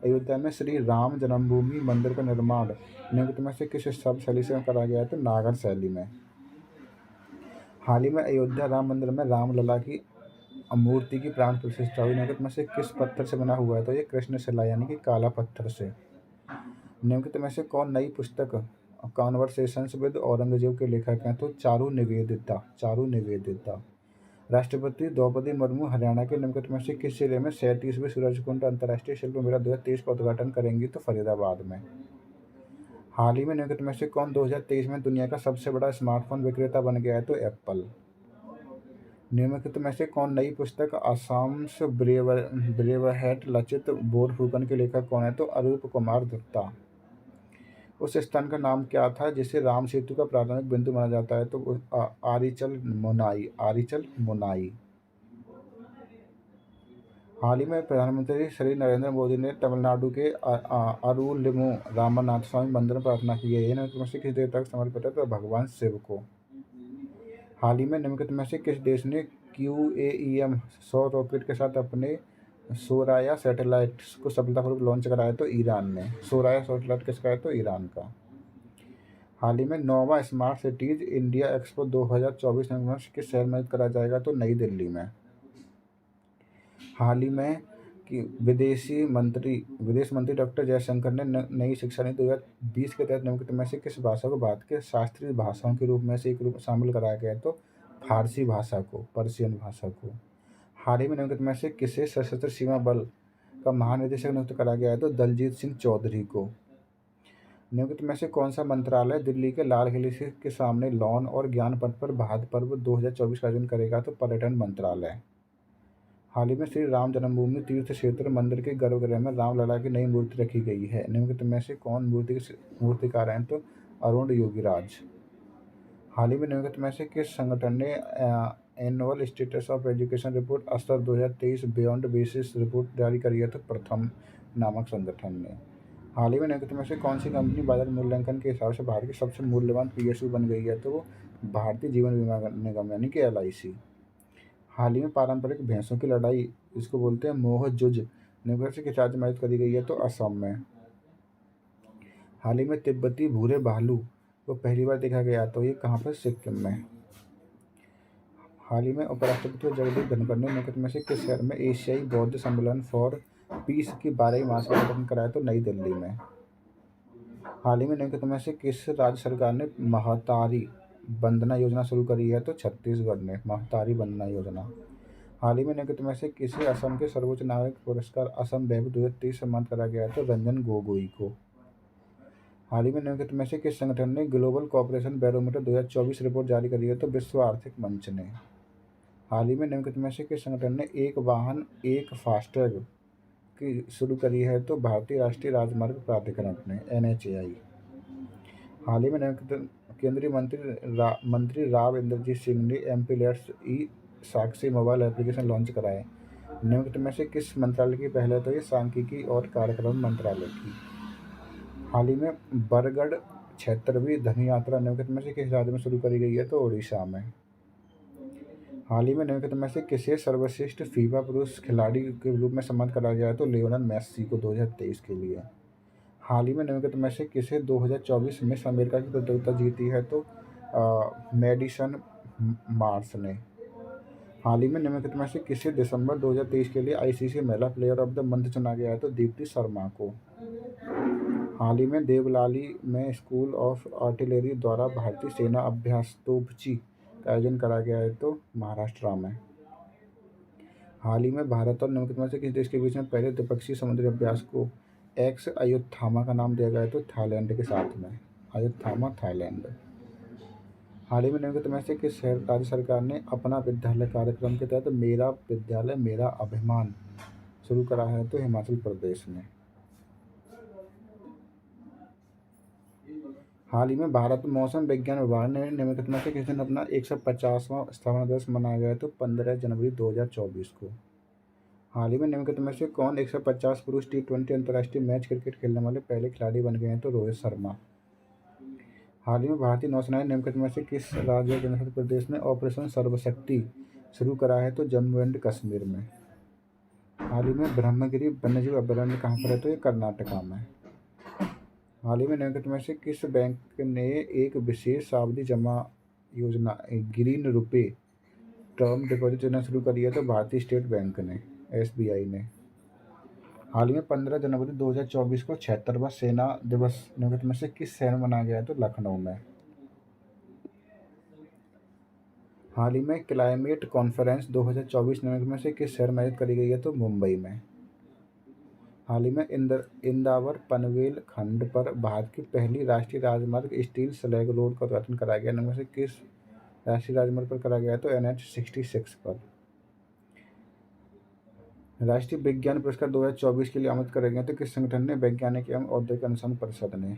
अयोध्या में श्री राम जन्मभूमि मंदिर का निर्माण निम्नलिखित में से किस स्तंभ शैली से करा गया है? तो नागर शैली में। हाल ही में अयोध्या राम मंदिर में रामलला की मूर्ति की प्राण प्रतिष्ठा हुई। निम्नलिखित में से किस पत्थर से बना हुआ है? तो ये कृष्ण शिला, यानी कि काला पत्थर से। निम्नलिखित में से कौन नई पुस्तक कॉन्वर्सेशंस विद औरंगजेब के लेखक हैं? तो चारू निवेदिता, चारू निवेदिता। राष्ट्रपति द्रौपदी मुर्मू हरियाणा के निम्नलिखित में से किस जिले में 37वें सूरजकुंड अंतर्राष्ट्रीय शिल्प मेला 2023 का उद्घाटन करेंगी? तो फरीदाबाद में। हाल ही में निम्नलिखित में से कौन 2023 में दुनिया का सबसे बड़ा स्मार्टफोन विक्रेता बन गया है? तो एप्पल। निम्नलिखित में से कौन नई पुस्तक आसाम्स ब्रेवहेट लचित बोरफुकन के लेखक कौन है? तो अरूप कुमार दत्ता। उस स्थान का नाम क्या था जिसे राम सेतु का प्रारंभिक बिंदु माना जाता है? तो आरिचल मुनाई, आरिचल मुनाई। हाल ही में प्रधानमंत्री श्री नरेंद्र मोदी ने तमिलनाडु के अरुलिमु रामनाथ स्वामी मंदिर में प्रार्थना की है। निम्नलिखित में से किस देवता को समर्पित है? तो भगवान शिव को। हाल ही में निम्नलिखित में से किस देश ने QAEM 100 रॉकेट के साथ अपने सोराया सैटेलाइट को सफलतापूर्वक लॉन्च कराया? तो ईरान ने। सोराया सैटेलाइट किसका है? तो ईरान का। हाल ही में 9वां स्मार्ट सिटीज इंडिया एक्सपो 2024 में किस शहर में करा जाएगा? तो नई दिल्ली में। हाल ही में कि विदेश मंत्री डॉक्टर जयशंकर ने नई शिक्षा नीति 2020 के तहत निम्नलिखित में से किस भाषा को भारत के शास्त्रीय भाषाओं के रूप में से एक रूप शामिल कराया गया है? तो फारसी भाषा को, पर्शियन भाषा को। हाल ही में निम्नलिखित में से किसे सशस्त्र सीमा बल का महानिदेशक नियुक्त करा गया है? तो दलजीत सिंह चौधरी को। निम्नलिखित में से कौन सा मंत्रालय दिल्ली के लाल किले के सामने लॉन और ज्ञान पथ पर भारत पर्व 2024 का आयोजन करेगा? तो पर्यटन मंत्रालय। हाल ही में श्री राम जन्मभूमि तीर्थ क्षेत्र मंदिर के गर्भगृह में रामलला की नई मूर्ति रखी गई है। निम्नलिखित में से कौन मूर्तिकार हैं? तो अरुण योगीराज। हाल ही में निम्नलिखित में से किस संगठन ने annual status of education report असर 2023 बियॉन्ड बेसिस रिपोर्ट जारी करी है तो प्रथम नामक संगठन ने। हाल ही में निम्नलिखित में से कौन सी कंपनी बाजार मूल्यांकन के हिसाब से भारत की सबसे मूल्यवान पीएसयू बन गई है? तो वो भारतीय जीवन बीमा निगम यानी कि LIC। हाल ही में पारंपरिक भैंसों की लड़ाई, इसको बोलते हैं मोह जुज, निम्नलिखित से किस राज्य में आयोजित करी गई है? तो असम में। हाल ही में तिब्बती भूरे भालू को पहली बार देखा गया तो ये कहाँ पर? सिक्किम में। हाल ही में उपराष्ट्रपति जगदीप धनखड़ ने निम्नलिखित में से किस शहर में एशियाई बौद्ध सम्मेलन फॉर पीस की 12वीं मासिक का उद्घाटन कराया? तो नई दिल्ली में। हाल ही में निम्नलिखित में से किस राज्य सरकार ने महतारी वंदना योजना शुरू करी है? तो छत्तीसगढ़ ने महतारी वंदना योजना। हाल ही में निम्नलिखित में से किसे असम के सर्वोच्च नागरिक पुरस्कार असम वैभव 2023 सम्मानित करा गया है? तो रंजन गोगोई को। हाल ही में निम्नलिखित में से किस संगठन ने ग्लोबल कॉपरेशन बैरोमीटर 2024 रिपोर्ट जारी करी है? तो विश्व आर्थिक मंच ने। हाल ही में निम्नलिखित में से किस संगठन ने एक वाहन एक फास्टैग की शुरू करी है? तो भारतीय राष्ट्रीय राजमार्ग प्राधिकरण ने NHAI। हाल ही में निम्नलिखित केंद्रीय मंत्री राव इंद्रजीत सिंह ने MP let's E Sakshi mobile application launch कराए। निम्नलिखित में से किस मंत्रालय की पहल है? तो ये सांख्यिकी और कार्यक्रम मंत्रालय की। हाल ही में बरगढ़ 76वीं धनु यात्रा निम्नलिखित में से किस राज्य में शुरू करी गई है? तो ओडिशा में। हाल ही में निम्नलिखित में से किसे सर्वश्रेष्ठ फीफा पुरुष खिलाड़ी के रूप में सम्मानित कराया गया है? तो लियोनेल मेस्सी को 2023 के लिए। हाल ही में निम्नलिखित में से किसे 2024 मिस अमेरिका की प्रतियोगिता जीती है? तो मेडिसन मार्स ने। हाल ही में निम्नलिखित में से किसे दिसंबर 2023 के लिए ICC महिला प्लेयर ऑफ द मंथ चुना गया है? तो दीप्ति शर्मा को। हाल ही में देवलाली में स्कूल ऑफ आर्टिलरी द्वारा भारतीय सेना अभ्यास तोपची का आयोजन करा गया है? तो महाराष्ट्र में। हाल ही में भारत और निम्नलिखित में से किस देश के बीच में पहले द्विपक्षीय समुद्री अभ्यास को एक्स अयोत्थामा का नाम दिया गया है? तो थाईलैंड के साथ में। अयोत्थामा थाईलैंड। हाल ही में निम्नलिखित में से किस राज्य सरकार ने अपना विद्यालय कार्यक्रम के तहत मेरा विद्यालय मेरा अभिमान शुरू करा है? तो हिमाचल प्रदेश ने। हाल ही में भारत मौसम विज्ञान विभाग ने निम्नलिखित में से किस दिन अपना 150वां स्थापना दिवस मनाया गया है? तो 15 जनवरी 2024 को। हाल ही में निम्नलिखित में से कौन 150 पुरुष T20 अंतर्राष्ट्रीय मैच क्रिकेट खेलने वाले पहले खिलाड़ी बन गए हैं? तो रोहित शर्मा। हाल ही में भारतीय नौसेना ने निम्नलिखित में से किस राज्य और केंद्रशासित प्रदेश में ऑपरेशन सर्वशक्ति शुरू करा है? तो जम्मू एंड कश्मीर में। हाल ही में ब्रह्मगिरी वन्यजीव अभयारण्य कहाँ पर है? तो ये कर्नाटका में। हाल ही में निम्नलिखित में से किस बैंक ने एक विशेष सावधि जमा योजना ग्रीन रुपे टर्म डिपॉजिट योजना शुरू करी है? तो भारतीय स्टेट बैंक ने SBI ने। हाल ही में 15 जनवरी 2024 को 76वां सेना दिवस निम्नलिखित में से किस शहर में मनाया गया है? तो लखनऊ में। हाल ही में क्लाइमेट कॉन्फ्रेंस 2024 निम्नलिखित में से किस शहर में आयोजित करी गई है? तो मुंबई में। हाल ही में इंदावर पनवेल खंड पर भारत की पहली राष्ट्रीय राजमार्ग स्टील स्लैग रोड का उद्घाटन कराया गया। इनमें से किस राष्ट्रीय राजमार्ग पर करा गया है? तो NH66 पर। राष्ट्रीय विज्ञान पुरस्कार 2024 के लिए आमंत्रित करे गए तो किस संगठन ने? वैज्ञानिक एवं औद्योगिक अनुसंधान परिषद ने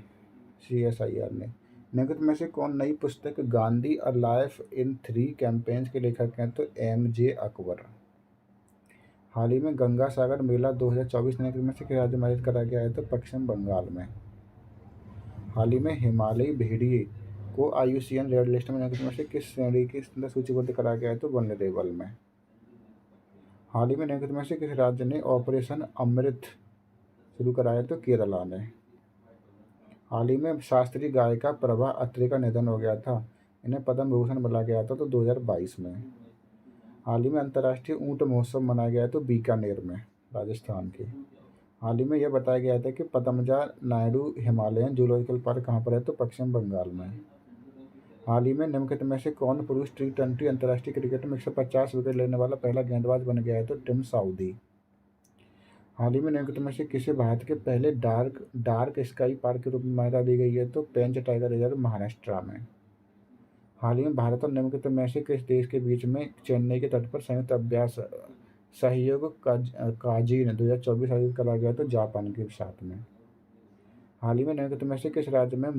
CSIR ने। निम्नलिखित में से कौन नई पुस्तक Gandhi a life in 3 campaigns के लेखक हैं? तो MJ अकबर। हाल ही में गंगा सागर मेला 2024 निम्नलिखित में से किस राज्य में आयोजित करा गया है? तो पश्चिम बंगाल में। हाल ही में हिमालयी भेड़िए को IUCN रेड लिस्ट में निम्नलिखित में से किस श्रेणी के अंदर सूचीबद्ध करा गया है? तो वनरेबल में। हाल ही में निम्नलिखित में से किस राज्य ने ऑपरेशन अमृत शुरू कराया? तो केरला ने। हाल ही में शास्त्रीय गायिका प्रभा अत्रे का निधन हो गया था। इन्हें पद्म विभूषण मिला गया था तो 2022 में। हाल ही में अंतर्राष्ट्रीय ऊंट महोत्सव मनाया गया तो बीकानेर में, राजस्थान के। हाल ही में यह बताया गया था कि पतंजा नायडू हिमालयन जूलॉजिकल पार्क कहाँ पर है? तो पश्चिम बंगाल में। हाल ही में निम्नलिखित में से कौन पुरुष T20 अंतर्राष्ट्रीय क्रिकेट में 150 विकेट लेने वाला पहला गेंदबाज बन गया है? तो टिम साउदी। हाल ही में निम्नलिखित में से किसे भारत के पहले डार्क स्काई पार्क के रूप में मान्यता दी गई है? तो पेंच टाइगर रिजर्व महाराष्ट्र में। हाल ही में भारत और निम्नलिखित में से किस देश के बीच में चेन्नई के तट पर संयुक्त अभ्यास सहयोग काजीन 2024 आयोजित करा गया? तो जापान के साथ में। हाल ही में निम्नलिखित में से किस राज्य में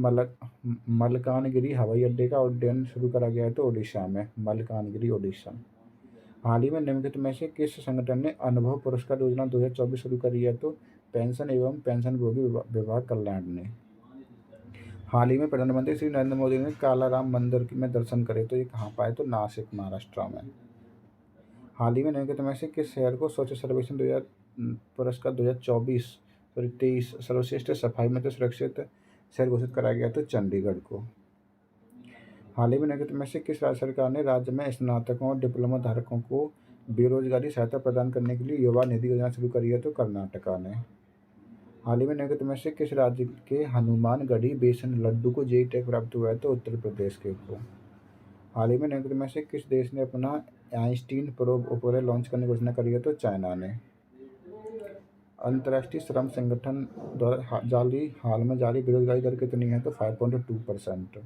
मलकानगिरी हवाई अड्डे का उड्डयन शुरू करा गया है? तो उड़ीसा में, मलकानगिरी उड़ीसा। हाल ही में निम्नलिखित में से किस संगठन ने अनुभव पुरस्कार योजना 2024 शुरू करी है? तो पेंशन एवं पेंशनभोगी विभाग कल्याण ने। हाल ही में प्रधानमंत्री श्री नरेंद्र मोदी ने कालाराम मंदिर में दर्शन करे, तो ये कहाँ पाए? तो नासिक, महाराष्ट्र में। हाल ही में निम्नलिखित में से किस शहर को स्वच्छ सर्वेक्षण 2000 पुरस्कार 2023 सर्वश्रेष्ठ सफाई में तो सुरक्षित शहर घोषित कराया गया? तो चंडीगढ़ को। हाल ही में निम्नलिखित में से किस राज्य सरकार ने राज्य में स्नातकों और डिप्लोमा धारकों को बेरोजगारी सहायता प्रदान करने के लिए युवा निधि योजना शुरू करी है? तो कर्नाटका ने। हाल ही में निम्नलिखित में से किस राज्य के हनुमानगढ़ी बेसन लड्डू को जेई टैग प्राप्त हुआ है? तो उत्तर प्रदेश के को। हाल ही में निम्नलिखित में से किस देश ने अपना आइंस्टीन प्रोब उपग्रह लॉन्च करने की घोषणा करी है? तो चाइना ने। अंतर्राष्ट्रीय श्रम संगठन द्वारा हाल में जारी बेरोजगारी दर कितनी है? तो 5.2%।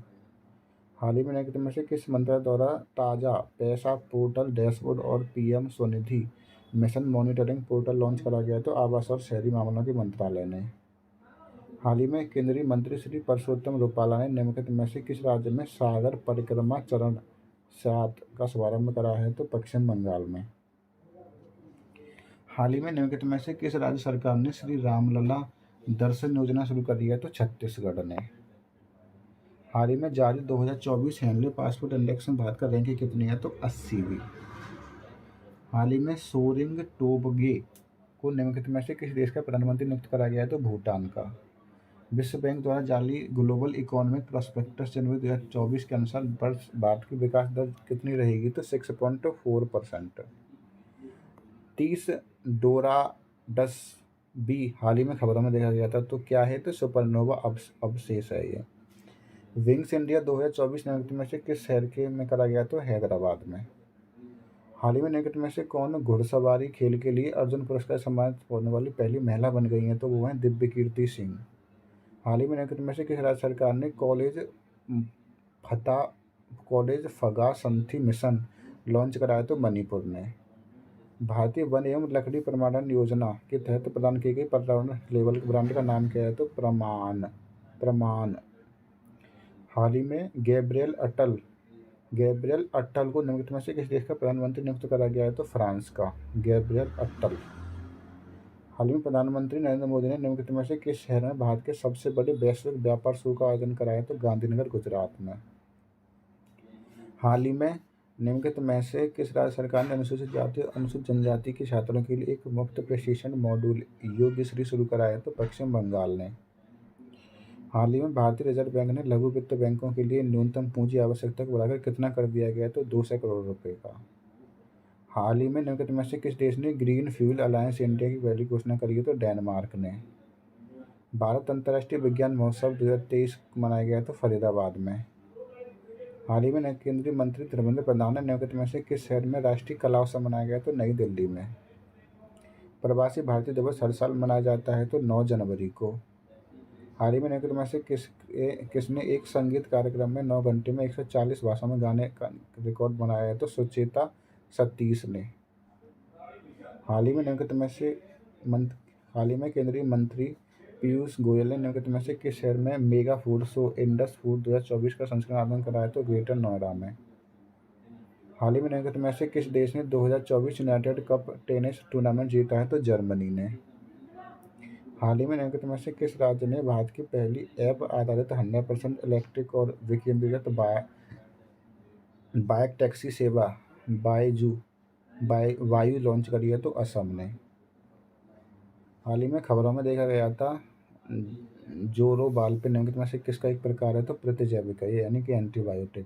हाल ही में निम्नलिखित में से किस मंत्रालय द्वारा ताज़ा पैसा पोर्टल डैशबोर्ड और PM Svanidhi mission monitoring portal launch करा गया? तो आवास और शहरी मामलों के मंत्रालय ने। हाल ही में केंद्रीय मंत्री श्री परसोत्तम रुपाला ने निम्नलिखित में से किस राज्य में सागर परिक्रमा चरण 7 का शुभारंभ करा है? तो पश्चिम बंगाल में। हाल ही में निम्नलिखित में से किस राज्य सरकार ने श्री रामलला दर्शन योजना शुरू करी है? तो छत्तीसगढ़ ने। हाल ही में जारी 2024 हेनली पासपोर्ट इंडेक्स में भारत का रैंकिंग कितनी है? तो 80वीं। हाल ही में सोरिंग टोबगे को निम्नलिखित में से किस देश का प्रधानमंत्री नियुक्त करा गया है? तो भूटान का। विश्व बैंक द्वारा जारी ग्लोबल इकोनॉमिक प्रोस्पेक्टस जनवरी 2024 के अनुसार भारत की विकास दर कितनी रहेगी? तो 6.4%। 30 डोराडस बी हाल ही में खबरों में देखा गया था, तो क्या है? तो सुपरनोवा अवशेष है ये। विंग्स इंडिया 2024 निम्नलिखित में से किस शहर के में करा गया? तो हैदराबाद में। हाल ही में निम्नलिखित में से कौन घुड़सवारी खेल के लिए अर्जुन पुरस्कार सम्मानित होने वाली पहली महिला बन गई हैं? तो वो हैं दिव्य कीर्ति सिंह। हाल ही में निम्नलिखित में से किस राज्य सरकार ने कॉलेज फगा संथी मिशन लॉन्च कराया? तो मणिपुर ने। भारतीय वन एवं लकड़ी प्रमाणन योजना के तहत प्रदान की गई पर्यावरण लेबल के ब्रांड का नाम क्या है? तो प्रमाण। हाल ही में गैब्रियल अट्टल को निम्नलिखित में से किस देश का प्रधानमंत्री नियुक्त करा गया है? तो फ्रांस का गैब्रियल अट्टल। हाल ही में प्रधानमंत्री नरेंद्र मोदी ने निम्नलिखित में से किस शहर में भारत के सबसे बड़े वैश्विक व्यापार शो का आयोजन कराया? तो गांधीनगर, गुजरात में। हाल ही में निम्नलिखित में से किस राज्य सरकार ने अनुसूचित जाति और अनुसूचित जनजाति के छात्रों के लिए एक मुफ्त प्रशिक्षण मॉड्यूल योग्यश्री शुरू कराया? तो पश्चिम बंगाल ने। हाल ही में भारतीय रिजर्व बैंक ने लघु वित्त बैंकों के लिए न्यूनतम पूंजी आवश्यकता को बढ़ाकर कितना कर दिया गया है? तो 200 करोड़ रुपए का। हाल ही में निम्नलिखित में से किस देश ने ग्रीन फ्यूल अलायंस इंडिया की पहली घोषणा करी है? तो डेनमार्क ने। भारत अंतर्राष्ट्रीय विज्ञान महोत्सव 2023 मनाया गया तो फरीदाबाद में। हाल ही में केंद्रीय मंत्री धर्मेंद्र प्रधान ने निम्नलिखित में से किस शहर में राष्ट्रीय कला उत्सव मनाया गया? तो नई दिल्ली में। प्रवासी भारतीय दिवस हर साल मनाया जाता है तो 9 जनवरी को। हाल ही में निम्नलिखित में से किसने एक संगीत कार्यक्रम में 9 घंटे में 140 भाषाओं में गाने का रिकॉर्ड बनाया है? तो सुचेता सतीश ने। हाल ही में निम्नलिखित में से हाल ही में केंद्रीय मंत्री पीयूष गोयल ने निम्नलिखित में से किस शहर में mega food show Indus food 2024 का संस्करण आयोजन कराया? तो ग्रेटर नोएडा में। हाल ही में निम्नलिखित में से किस देश ने 2024 यूनाइटेड कप टेनिस टूर्नामेंट जीता है? तो जर्मनी ने। हाल ही में निम्नलिखित में से किस राज्य ने भारत की पहली ऐप आधारित 100% इलेक्ट्रिक और विकेंद्रीकृत बाइक टैक्सी सेवा वायु लॉन्च करी है? तो असम ने। हाल ही में खबरों में देखा गया था जोरोबाल्पिन निम्नलिखित में से किसका एक प्रकार है? तो प्रतिजैविक है, यानी कि एंटीबायोटिक।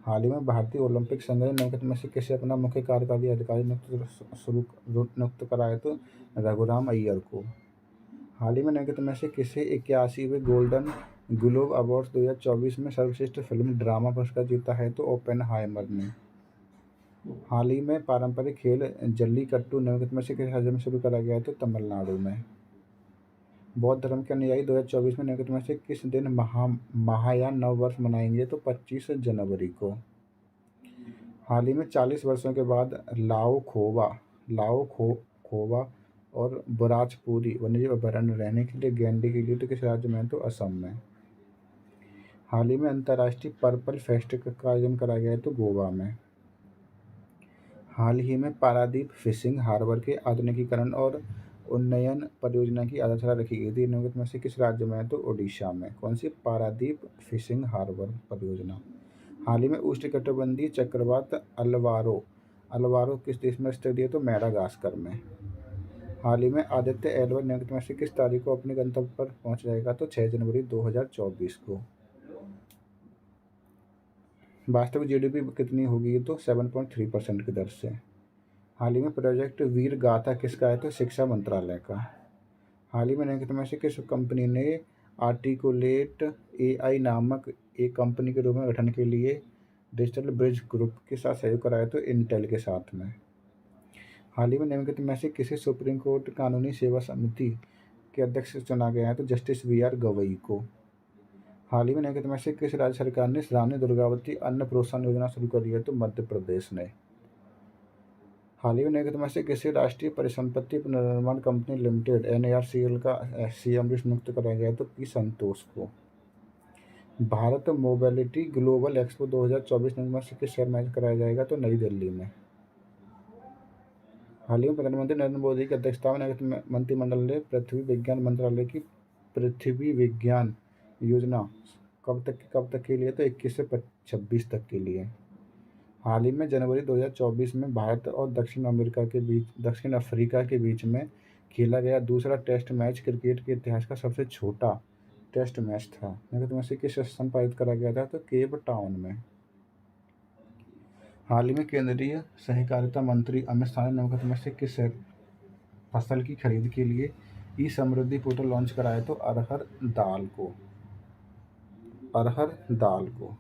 हाल ही में भारतीय ओलंपिक संघ ने निम्नलिखित में से किसे अपना मुख्य कार्यकारी अधिकारी नियुक्त कराया? तो रघुराम अय्यर को। हाल ही में निम्नलिखित में से किसे 81वें गोल्डन ग्लोब अवार्ड्स 2024 में सर्वश्रेष्ठ फिल्म ड्रामा पुरस्कार जीता है? तो ओपेनहाइमर ने। हाल ही में पारंपरिक खेल जल्लीकट्टू निम्नलिखित में से किस राज्य में शुरू करा गया है? तो तमिलनाडु में। बौद्ध धर्म के अनुयायी 2024 में निम्नलिखित में से किस दिन महायान नव वर्ष मनाएंगे? तो 25 जनवरी को। हाल ही में 40 वर्षों के बाद लाओ खोवा और बुराजपुरी वन्यजीव अभयारण्य रहने के लिए, गैंडे के लिए तो किस राज्य में है? तो असम में। हाल ही में अंतर्राष्ट्रीय पर्पल फेस्ट का आयोजन कराया गया है तो गोवा में। हाल ही में पारादीप फिशिंग हार्बर के आधुनिकीकरण और उन्नयन परियोजना की आधारशिला रखी गई थी। निम्नलिखित में से किस राज्य में है? तो ओडिशा में। कौन सी? पारादीप फिशिंग हार्बर परियोजना। हाल ही में उष्णकटिबंधीय चक्रवात अलवारो अलवारो किस देश में स्थित है? तो मेडागास्कर में। हाल ही में आदित्य एल 1 निम्नलिखित में से किस तारीख को अपने गंतव्य पर पहुंच जाएगा? तो 6 जनवरी 2024 को। वास्तविक जीडीपी कितनी होगी? तो 7.3% की दर से। हाल ही में प्रोजेक्ट वीर गाथा किसका है? तो शिक्षा मंत्रालय का। हाल ही में निम्नलिखित में से किस कंपनी ने आर्टिकुलेट एआई नामक एक कंपनी के रूप में गठन के लिए डिजिटल ब्रिज ग्रुप के साथ सहयोग कराया? तो इंटेल के साथ में। हाल ही में निम्नलिखित में से किसे सुप्रीम कोर्ट कानूनी सेवा समिति के अध्यक्ष चुना गया है? तो जस्टिस वीआर गवई को। हाल ही में निम्नलिखित में से किस राज्य सरकार ने रानी दुर्गावती अन्न प्रोत्साहन योजना शुरू करी है? तो मध्य प्रदेश ने। हाल ही में निम्नलिखित में से किसी राष्ट्रीय परिसंपत्ति पुनर्निर्माण कंपनी लिमिटेड एनएआरसीएल का सीएम नियुक्त कराया गया है? तो पी संतोष को। भारत मोबिलिटी ग्लोबल एक्सपो 2024 में से किस शहर में कराया जाएगा? तो नई दिल्ली में। हाल ही में प्रधानमंत्री नरेंद्र मोदी की अध्यक्षता में मंत्रिमंडल ने पृथ्वी विज्ञान मंत्रालय की पृथ्वी विज्ञान योजना कब तक के लिए? तो 21 से 26 तक के लिए। हाल ही में जनवरी 2024 में भारत और दक्षिण अफ्रीका के बीच में खेला गया दूसरा टेस्ट मैच क्रिकेट के इतिहास का सबसे छोटा टेस्ट मैच था। निम्नलिखित में से किस स्थान पर आयोजित करा गया था? तो केप टाउन में। हाल ही में केंद्रीय सहकारिता मंत्री अमित शाह ने निम्नलिखित में से किस फसल की खरीद के लिए ई समृद्धि पोर्टल लॉन्च कराया? तो अरहर दाल को।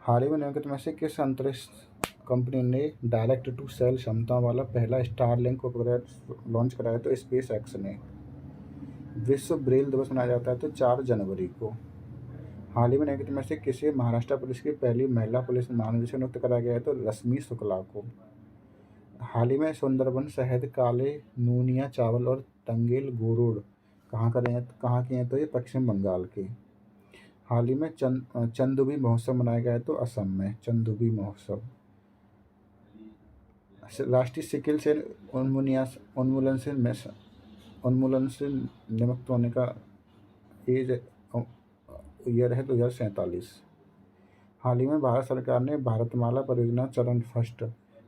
हाल ही में निम्नलिखित में से किस अंतरिक्ष कंपनी ने डायरेक्ट टू सेल क्षमता वाला पहला स्टारलिंक उपग्रह लॉन्च कराया? तो स्पेस एक्स ने। विश्व ब्रेल दिवस मनाया जाता है तो 4 जनवरी को। हाल ही में निम्नलिखित में से किसे महाराष्ट्र पुलिस की पहली महिला पुलिस महानिदेशक नियुक्त कराया गया है? तो रश्मि शुक्ला को। हाल ही में सुंदरबन शहद, काले नूनिया चावल और तंगेल गोरोड कहाँ के हैं? तो ये पश्चिम बंगाल के। हाल ही में चंदुबी महोत्सव मनाया गया है तो असम में चंदुबी महोत्सव। राष्ट्रीय सिकिल सेल उन्मूलन से निमुक्त होने का एज ईयर है 2047। हाल ही में भारत सरकार ने भारतमाला परियोजना चरण फर्स्ट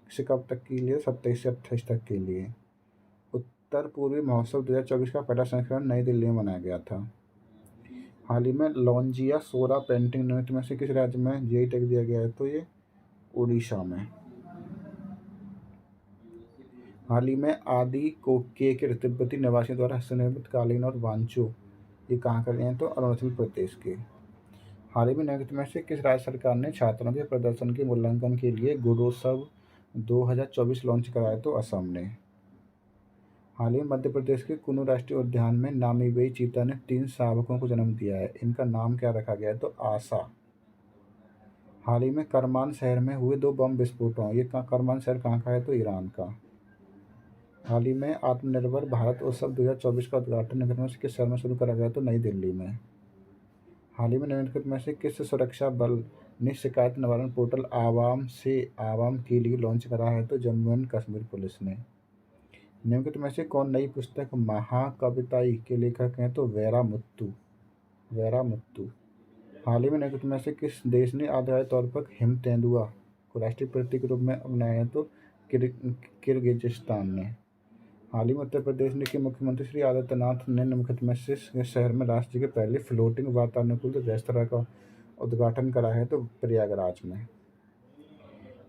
से कब तक के लिए? 27 से 28 तक के लिए। उत्तर पूर्वी महोत्सव 2024 का पहला संस्करण नई दिल्ली में मनाया गया था। हाल ही में लॉन्जिया सोरा पेंटिंग नृत्य में से किस राज्य में जीआई टैग दिया गया है? तो ये उड़ीसा में। हाल ही में आदि को के तिब्बती निवासियों द्वारा हस्तनिर्मित कालीन और वांचो ये कहाँ कर रहे हैं? तो अरुणाचल प्रदेश के। हाल ही में निम्नलिखित में से किस राज्य सरकार ने छात्रों के प्रदर्शन के मूल्यांकन के लिए गुणोत्सव 2024 लॉन्च कराया? तो असम ने। हाल ही में मध्य प्रदेश के कुनू राष्ट्रीय उद्यान में नामीबियाई चीता ने 3 शावकों को जन्म दिया है। इनका नाम क्या रखा गया है? तो आशा। हाल ही में करमान शहर में हुए 2 बम विस्फोटों ये करमान शहर कहाँ का है? तो ईरान का। हाल ही में आत्मनिर्भर भारत उत्सव 2024 का उद्घाटन निम्नलिखित में से किस शहर में शुरू करा गया? तो नई दिल्ली में। हाल ही में निम्नलिखित में से किस सुरक्षा बल ने शिकायत निवारण पोर्टल आवाम के लिए लॉन्च करा है? तो जम्मू एंड कश्मीर पुलिस ने। निम्नलिखित में से कौन नई पुस्तक महाकविताई के लेखक हैं? तो वेरा मुत्तू। हाल ही में निम्नलिखित में से किस देश ने आधिकारिक तौर पर हिम तेंदुआ को राष्ट्रीय प्रतीक के रूप में अपनाया है? तो किर्गिजिस्तान ने। हाल ही में उत्तर प्रदेश के मुख्यमंत्री श्री आदित्यनाथ ने निम्नलिखित में से इस शहर में राष्ट्र के पहले फ्लोटिंग वातानुकूलित रेस्तरां का उद्घाटन करा है? तो प्रयागराज में।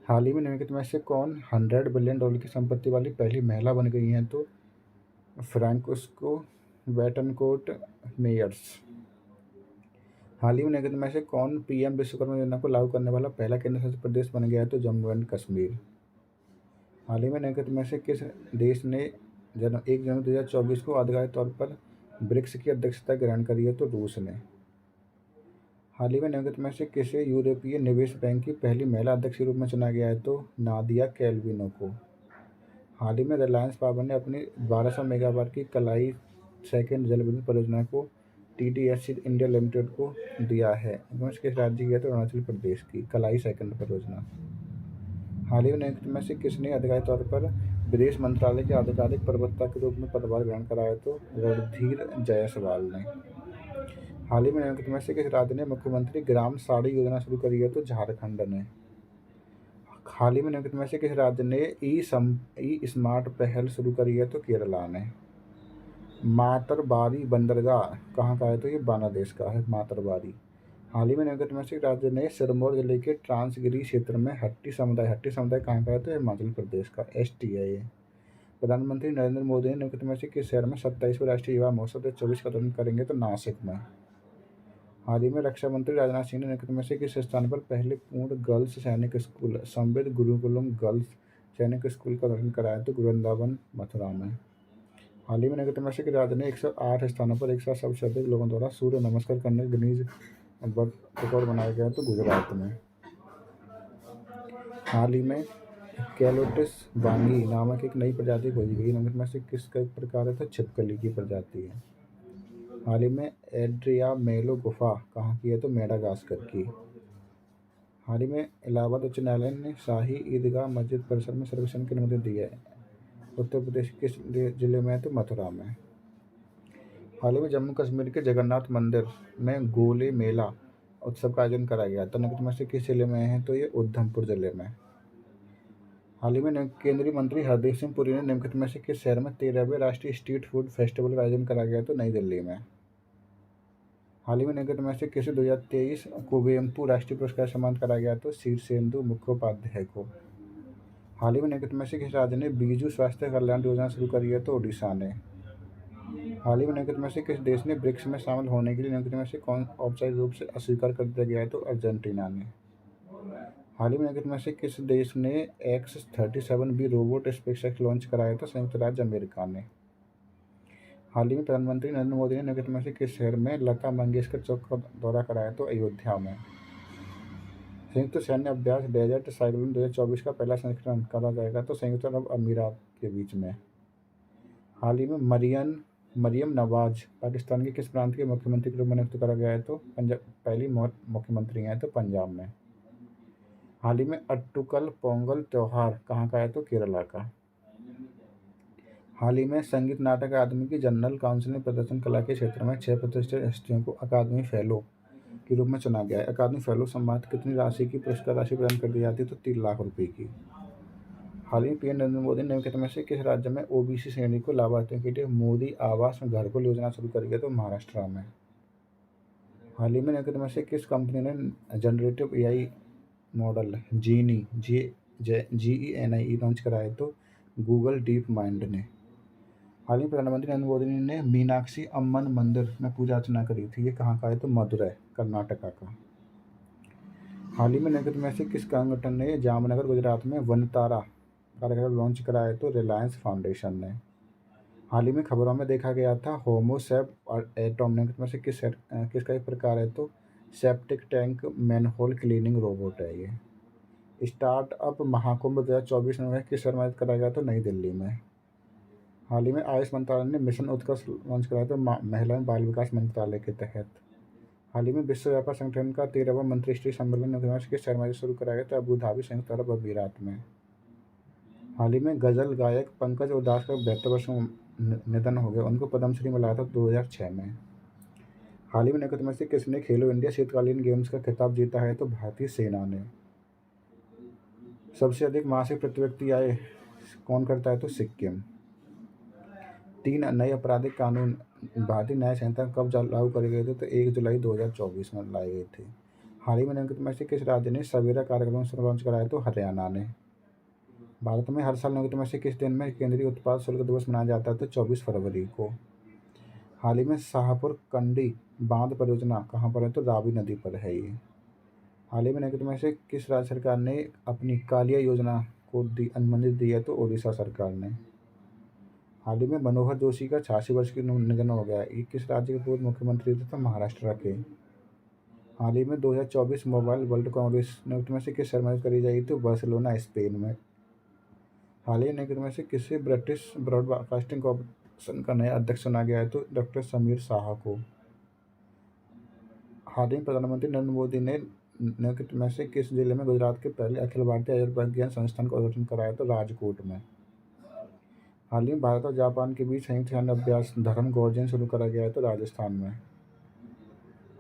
हाल ही में निम्नलिखित में से कौन $100 बिलियन की संपत्ति वाली पहली महिला बन गई हैं? तो फ्रांसिस्को बेटनकोर्ट मेयर्स। हाल ही में निम्नलिखित में से कौन पीएम विश्वकर्मा योजना को लागू करने वाला पहला केंद्र शासित प्रदेश बन गया है? तो जम्मू एंड कश्मीर। हाल ही में निम्नलिखित में से किस देश ने 1 जनवरी 2024 को आधिकारिक तौर पर ब्रिक्स की अध्यक्षता ग्रहण करी है? तो रूस ने। हाल ही में निम्नलिखित में से किसे यूरोपीय निवेश बैंक की पहली महिला अध्यक्ष के रूप में चुना गया है? तो नादिया कैल्विनो को। हाल ही में रिलायंस पावर ने अपनी 1200 मेगावाट की कलाई सेकंड जल विद्युत परियोजना को टीडीएस इंडिया लिमिटेड को दिया है। इन्होंने किस राज्य की है तो अरुणाचल प्रदेश की कलाई सेकंड परियोजना। हाल ही में नियुक्त में से किसने आधिकारिक तौर पर विदेश मंत्रालय के आधिकारिक प्रवक्ता के रूप में पदभार ग्रहण कराया तो रणधीर जायसवाल ने। हाल ही में नियुक्त में से किस राज्य ने मुख्यमंत्री ग्राम साड़ी योजना शुरू करी है तो झारखंड ने। हाल ही में नियुक्त में से किस राज्य ने ई स्मार्ट पहल शुरू करी है तो केरला ने। मातरबारी बंदरगाह कहाँ का है तो ये बांग्लादेश का है मातरबारी। हाल ही में नियुक्त में से राज्य ने सिरमौर जिले के ट्रांसगिरी क्षेत्र में हट्टी समुदाय कहाँ का है तो हिमाचल प्रदेश का ST है ये। प्रधानमंत्री नरेंद्र मोदी ने नियुक्त में से किस शहर में 27वें राष्ट्रीय युवा महोत्सव 2024 का आयोजन करेंगे तो नासिक में। हाल ही में रक्षा मंत्री राजनाथ सिंह ने नियुक्त में से किस स्थान पर पहले पूर्ण गर्ल्स सैनिक स्कूल संवेद गुरुकुलम गर्ल्स सैनिक स्कूल का उद्घाटन कराया तो वृंदावन मथुरा में। हाल ही में नियुक्त में से किस राज्य ने 108 स्थानों पर एक साथ सबसे अधिक लोगों द्वारा सूर्य नमस्कार करने गिनीज वर्ल्ड रिकॉर्ड बनाया गया तो गुजरात में। हाल ही में कैलोटिस वांगी नामक एक नई प्रजाति खोजी गई। निम्न में से किसका एक प्रकार है तो छिपकली की प्रजाति है। हाल ही में एड्रिया मेलो गुफा कहाँ की है तो मेडागास्कर की। हाल ही में इलाहाबाद उच्च न्यायालय ने शाही ईदगाह मस्जिद परिसर में सर्वेक्षण की अनुमति दी है। उत्तर प्रदेश किस जिले में है तो मथुरा में। हाल ही में जम्मू कश्मीर के जगन्नाथ मंदिर में गोले मेला उत्सव का आयोजन कराया गया था। निम्न में से किस जिले में है तो ये उधमपुर जिले में। हाल ही में केंद्रीय मंत्री हरदीप सिंह पुरी ने निम्नलिखित में से किस शहर में 13वें राष्ट्रीय स्ट्रीट फूड फेस्टिवल का आयोजन कराया गया तो नई दिल्ली में। हाल ही में निम्नलिखित में से किसे 2023 कुवेम्पु राष्ट्रीय पुरस्कार सम्मानित कराया गया तो शीर्षेंदु मुखोपाध्याय को। हाल ही में निम्नलिखित में से किस राज्य ने बीजू स्वास्थ्य कल्याण योजना शुरू करी है तो ओडिशा ने। हाल ही में निम्नलिखित में से किस देश ने ब्रिक्स में शामिल होने के लिए निम्नलिखित में से कौन औपचारिक रूप से अस्वीकार कर दिया गया है तो अर्जेंटीना ने। हाल ही में निम्नलिखित में से किस देश ने X-37B रोबोट स्पेसएक्स लॉन्च कराया था संयुक्त राज्य अमेरिका ने। हाल ही में प्रधानमंत्री नरेंद्र मोदी ने निम्नलिखित में से किस शहर में लता मंगेशकर चौक का दौरा कराया तो अयोध्या में। संयुक्त सैन्य अभ्यास डेजर्ट साइक्लोन 2024 का पहला संस्करण करा जाएगा तो संयुक्त अरब अमीरात के बीच में। हाल ही में मरियम नवाज पाकिस्तान के किस प्रांत के मुख्यमंत्री के रूप में नियुक्त करा गया है तो पहली मुख्यमंत्री हैं तो पंजाब में। हाल ही में अट्टुकल पोंगल त्यौहार कहाँ का है तो केरला का। हाल ही में संगीत नाटक अकादमी की जनरल काउंसिल ने प्रदर्शन कला के क्षेत्र में 6 प्रतिष्ठित हस्तियों को अकादमी फेलो के रूप में चुना गया है। अकादमी फेलो सम्मानित कितनी राशि की पुरस्कार राशि प्रदान कर दी जाती है तो 3 लाख रुपये की। हाल ही में PM नरेंद्र मोदी ने निम्नलिखित में से किस राज्य में OBC श्रेणी को लाभार्थियों के लिए मोदी आवास में घर को योजना शुरू करी है तो महाराष्ट्र में। हाल ही में निम्नलिखित में से किस कंपनी ने generative AI model GENI launch कराया तो गूगल डीप माइंड ने। हाल ही में प्रधानमंत्री नरेंद्र मोदी ने मीनाक्षी अम्मन मंदिर में पूजा अर्चना करी थी। ये कहाँ का है तो मदुरै कर्नाटका का। हाल ही में निम्नलिखित में से किस संगठन ने जामनगर गुजरात में वनतारा कार्यक्रम लॉन्च कराया तो रिलायंस फाउंडेशन ने। हाल ही में खबरों में देखा गया था होमोसैप और एटॉम निम्नलिखित में से किसका एक प्रकार है तो septic tank manhole cleaning robot है ये। स्टार्टअप महाकुंभ 2024 में किस शहर में आयोजित कराया गया तो नई दिल्ली में। हाल ही में आयुष मंत्रालय ने मिशन उत्कर्ष लॉन्च कराया तो महिला एवं बाल विकास मंत्रालय के तहत। हाल ही में विश्व व्यापार संगठन का 13वां मंत्रिस्तरीय सम्मेलन किस शहर में शुरू कराया गया तो अबू धाबी संयुक्त अरब अमीरात में। हाल ही में गजल गायक पंकज उधास का 72 वर्षों निधन हो गया। उनको पद्मश्री मिला था 2006 में। हाल ही में निम्नलिखित में से किसने खेलो इंडिया शीतकालीन गेम्स का खिताब जीता है तो भारतीय सेना ने। सबसे अधिक मासिक प्रति व्यक्ति आय कौन करता है तो सिक्किम। 3 नए आपराधिक कानून भारतीय न्याय संहिता कब लागू करे गए थे तो 1 जुलाई 2024 में लाए गए थे। हाल ही में निम्नलिखित में से किस राज्य ने सवेरा कार्यक्रम लॉन्च कराया तो हरियाणा ने। भारत में हर साल निम्नलिखित में से किस दिन में केंद्रीय उत्पाद शुल्क दिवस मनाया जाता है तो 24 फरवरी को। हाल ही में शाहपुर कंडी बांध परियोजना कहाँ पर है तो रावी नदी पर है ये। हाल ही में निम्नलिखित में से किस राज्य सरकार ने अपनी कालिया योजना को अनुमति दी है तो ओडिशा सरकार ने। हाल ही में मनोहर जोशी का 86 वर्ष की निधन हो गया। ये किस राज्य के पूर्व मुख्यमंत्री थे तो महाराष्ट्र के। हाल ही में 2024 मोबाइल वर्ल्ड कांग्रेस निम्नलिखित में से किस शहर में करी जाएगी तो बार्सिलोना स्पेन में। हाल ही में में से किसे ब्रिटिश ब्रॉडकास्टिंग कॉरपोरेशन का नया अध्यक्ष चुना गया है? तो डॉक्टर समीर शाह को। हाल ही में प्रधानमंत्री नरेंद्र मोदी ने निम्नलिखित में से किस जिले में गुजरात के पहले अखिल भारतीय आयुर्विज्ञान संस्थान का उद्घाटन कराया? तो राजकोट में। हाल ही में भारत और जापान के बीच संयुक्त सैन्य अभ्यास धर्म गॉर्जन शुरू करा गया है? तो राजस्थान में।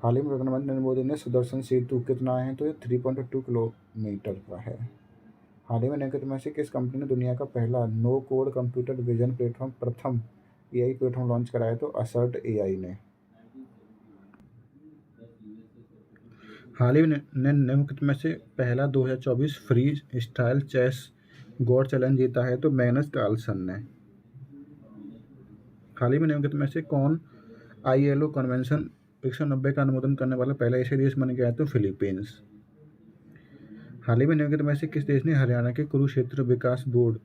हाल ही में प्रधानमंत्री नरेंद्र मोदी ने सुदर्शन सेतु कितना है? तो ये 3.2 किलोमीटर का है। हाल ही में निम्नलिखित में से किस कंपनी ने दुनिया का पहला no code computer vision platform प्रथम एआई प्लेटफॉर्म लॉन्च कराया? तो असर्ट एआई ने। हाल ही में निम्नलिखित में से पहला 2024 free style chess goat challenge जीता है? तो मैग्नस कार्लसन ने। हाल ही में निम्नलिखित में से कौन आईएलओ कन्वेंशन 190 का अनुमोदन करने वाला पहला एशियाई देश बन गया है? तो फिलीपींस। हाल ही में निम्नलिखित में से किस देश ने हरियाणा के कुरुक्षेत्र विकास बोर्ड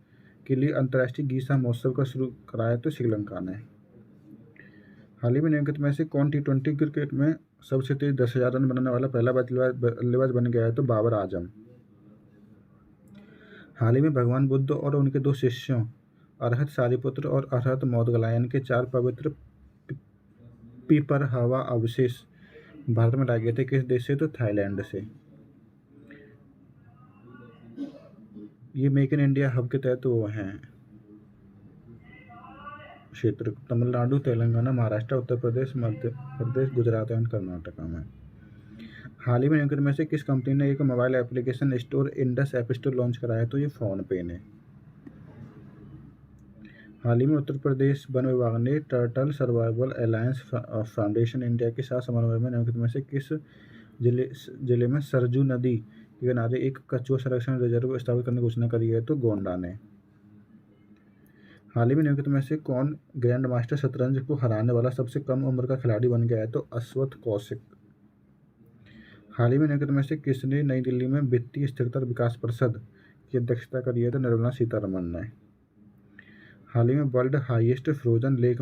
के लिए अंतर्राष्ट्रीय गीसा महोत्सव का शुरू कराया? तो श्रीलंका ने। हाल ही में निम्नलिखित में से कौन T20 क्रिकेट में सबसे तेज 10,000 रन बनाने वाला पहला बल्लेबाज बन गया है? तो बाबर आजम। हाल ही में भगवान बुद्ध और उनके दो शिष्यों अरहत सारिपुत्र और अरहत मोदगलायन के 4 पवित्र पीपर हवा अवशेष भारत में लाए गए थे? किस देश से? तो थाईलैंड से। ये मेक इन इंडिया हब के तहत वो हैं क्षेत्र तमिलनाडु, तेलंगाना, महाराष्ट्र, उत्तर प्रदेश, मध्य प्रदेश, गुजरात एवं कर्नाटका में। हाल ही में निम्नलिखित में से किस कंपनी ने एक mobile application store Indus app store launch कराया? तो ये फोन पे ने। हाल ही में उत्तर प्रदेश वन विभाग ने turtle survival alliance foundation India के साथ समन्वय में निम्नलिखित में से किस जिले में सरजू नदी के किनारे एक कछुआ संरक्षण रिजर्व स्थापित करने की घोषणा करी है? तो गोंडा ने। हाल ही में निम्नलिखित में से कौन ग्रैंड मास्टर शतरंज को हराने वाला सबसे कम उम्र का खिलाड़ी बन गया है? तो अश्वथ कौशिक। हाल ही में निम्नलिखित में से किसने नई दिल्ली में वित्तीय स्थिरता और विकास परिषद की अध्यक्षता करी है? तो निर्मला सीतारमण ने। हाल ही में world highest frozen lake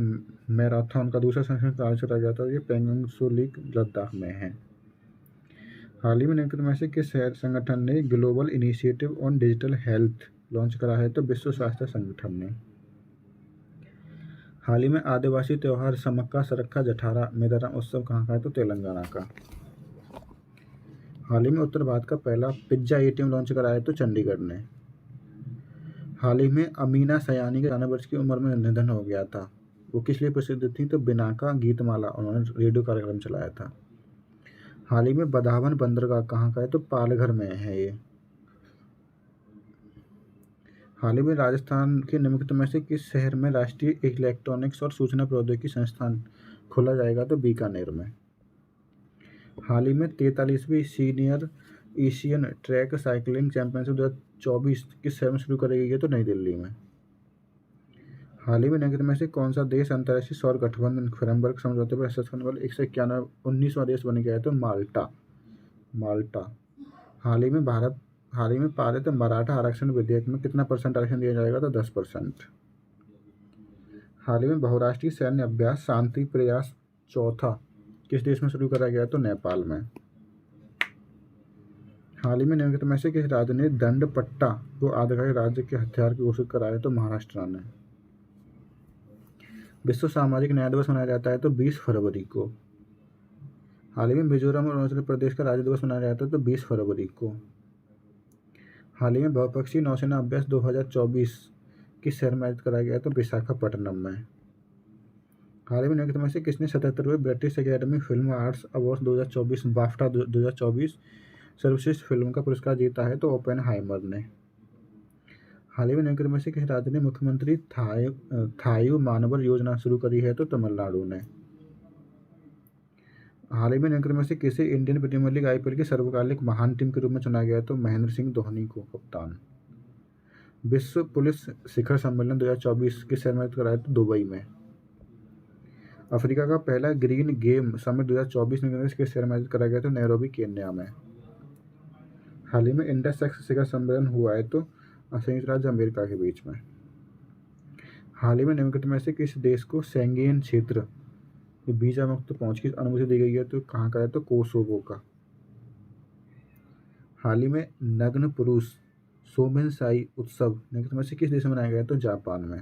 marathon का दूसरा संस्करण कहाँ से चला गया था? ये पेंगोंग सो लेक लद्दाख में है। हाल ही में निम्नलिखित में से किस शहर संगठन ने global initiative on digital health launch करा है? तो विश्व स्वास्थ्य संगठन ने। हाल ही में आदिवासी त्यौहार समक्का सरक्का जठारा मेदारा उत्सव कहाँ का है? तो तेलंगाना का। हाल ही में उत्तर भारत का पहला पिज्जा एटीएम लॉन्च कराया है? तो चंडीगढ़ ने। हाल ही में अमीना सयानी के 93 वर्ष की उम्र में निधन हो गया था। वो किस लिए प्रसिद्ध थी? तो बिनाका गीतमाला उन्होंने रेडियो कार्यक्रम चलाया था। हाल ही में बदावन बंदरगाह कहाँ का है? तो पालघर में है ये। हाल ही में राजस्थान के निम्नलिखित में से किस शहर में राष्ट्रीय इलेक्ट्रॉनिक्स और सूचना प्रौद्योगिकी संस्थान खोला जाएगा? तो बीकानेर में। हाल ही में 43वीं senior Asian track cycling championship 2024 किस शहर में शुरू करी गई है? तो नई दिल्ली में। हाल ही में निम्नलिखित में से कौन सा देश अंतर्राष्ट्रीय सौर गठबंधन फ्रेमवर्क समझौते पर हस्ताक्षर करने वाला 19वां देश बन गया है? तो माल्टा। हाल ही में पारित मराठा आरक्षण विधेयक में कितना % आरक्षण दिया जाएगा? तो 10%। हाल ही में बहुराष्ट्रीय सैन्य अभ्यास शांति प्रयास चौथा किस देश में शुरू करा गया? तो नेपाल में। हाल ही में निम्नलिखित में से किस राज्य ने दंड पट्टा को आधिकारिक राज्य के हथियार की घोषित कराया? तो महाराष्ट्र ने। विश्व सामाजिक न्याय दिवस मनाया जाता है? तो 20 फरवरी को। हाल ही में मिजोरम और अरुणाचल प्रदेश का राज्य दिवस मनाया जाता है? तो 20 फरवरी को। हाल ही में बहुपक्षीय नौसेना अभ्यास 2024 किस शहर में आयोजित कराया गया? तो विशाखापट्टनम में। हाल ही में निम्नलिखित में से किसने 77वें British Academy Film Arts Award 2024 BAFTA 2024 सर्वश्रेष्ठ फिल्म का पुरस्कार जीता है? तो ओपेनहाइमर ने। हाल ही में निम्नलिखित में से किस राज्य ने मुख्यमंत्री थायु मानवर योजना शुरू करी है? तो तमिलनाडु ने। हाल ही में निम्नलिखित में से किसे इंडियन प्रीमियर लीग आईपीएल की सर्वकालिक महान टीम के रूप में चुना गया? तो महेंद्र सिंह धोनी को कप्तान। विश्व पुलिस शिखर सम्मेलन 2024 किस शहर में आयोजित कराया? तो दुबई में। अफ्रीका का पहला ग्रीन गेम समिट 2024 में किस शहर में आयोजित कराया गया? तो नैरोबी केन्या में। हाल ही में इंडस शिखर सम्मेलन हुआ है? तो संयुक्त राज्य अमेरिका के बीच में। हाल ही में निम्नलिखित में से किस देश को शेंगेन क्षेत्र वीजा मुक्त पहुंच की अनुमति दी गई है? तो कहाँ का है? तो कोसोवो का। हाल ही में नग्न पुरुष सोमेनसाई उत्सव निम्नलिखित में से किस देश में मनाया गया? तो जापान में।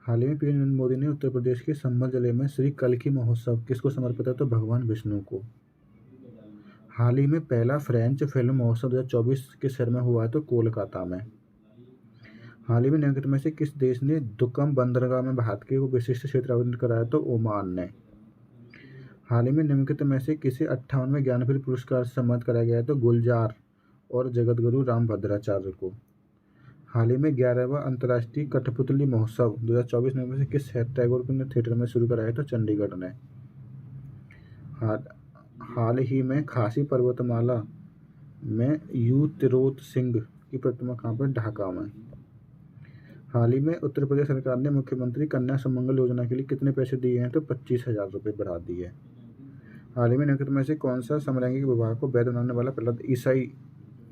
हाल ही में पीएम नरेंद्र मोदी ने उत्तर प्रदेश के संभल जिले में श्री कल्की महोत्सव किसको समर्पित है? तो भगवान विष्णु को। हाल ही में पहला फ्रेंच फिल्म महोत्सव 2024 किस शहर में हुआ है? तो कोलकाता में। हाल ही में निम्नलिखित में से किस देश ने दुक्कम बंदरगाह में भारत के विशिष्ट क्षेत्र आवंटित कराया? तो ओमान ने। हाल ही में निम्नलिखित में से किसे 58वें ज्ञानपीठ पुरस्कार से सम्मानित कराया गया है? तो गुलजार और जगतगुरु रामभद्राचार्य को। हाल ही में 11वां अंतर्राष्ट्रीय कठपुतली महोत्सव 2024 में से किस टैगोर थिएटर में शुरू कराया है? तो चंडीगढ़ ने। हाल ही में खासी पर्वतमाला में यू तिरोत सिंह की प्रतिमा कहाँ पर? ढाका में। हाल ही में उत्तर प्रदेश सरकार ने मुख्यमंत्री कन्या सुमंगल योजना के लिए कितने पैसे दिए हैं? तो 25,000 रुपये बढ़ा दिए। हाल ही में निम्नलिखित में से कौन सा समलैंगिक विवाह को वैध बनाने वाला पहला ईसाई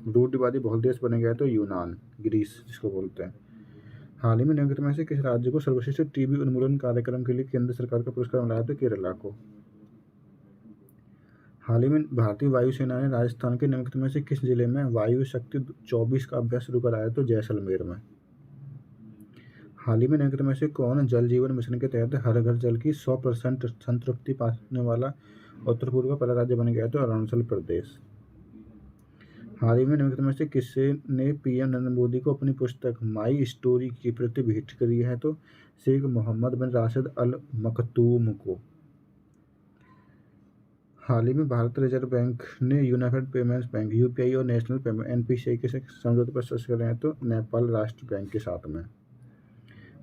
रूढ़िवादी बहुल देश बन गया? तो यूनान, ग्रीस जिसको बोलते हैं। हाल ही में निम्नलिखित में से किस राज्य को सर्वश्रेष्ठ टीबी उन्मूलन कार्यक्रम के लिए केंद्र सरकार का पुरस्कार मिला है? तो केरला को। हाल ही में भारतीय वायुसेना ने राजस्थान के निम्नलिखित में से किस जिले में वायु शक्ति 24 का अभ्यास शुरू कराया? तो जैसलमेर में। हाल ही में निम्नलिखित में से कौन जल जीवन मिशन के तहत हर घर जल की 100% संतृप्ति पाने वाला उत्तर पूर्व का पहला राज्य बन गया? तो अरुणाचल प्रदेश। हाल ही में निम्नलिखित में से किसी ने पीएम नरेंद्र मोदी को अपनी पुस्तक माई स्टोरी की प्रति भेंट करी है? तो शेख मोहम्मद बिन राशिद अल मखतूम को। हाल ही में भारतीय रिजर्व बैंक ने यूनाइटेड पेमेंट्स बैंक यूपीआई और नेशनल पेमेंट एनपीसीआई के समझौते पर स्वाक्षर करे हैं? तो नेपाल राष्ट्र बैंक के साथ में।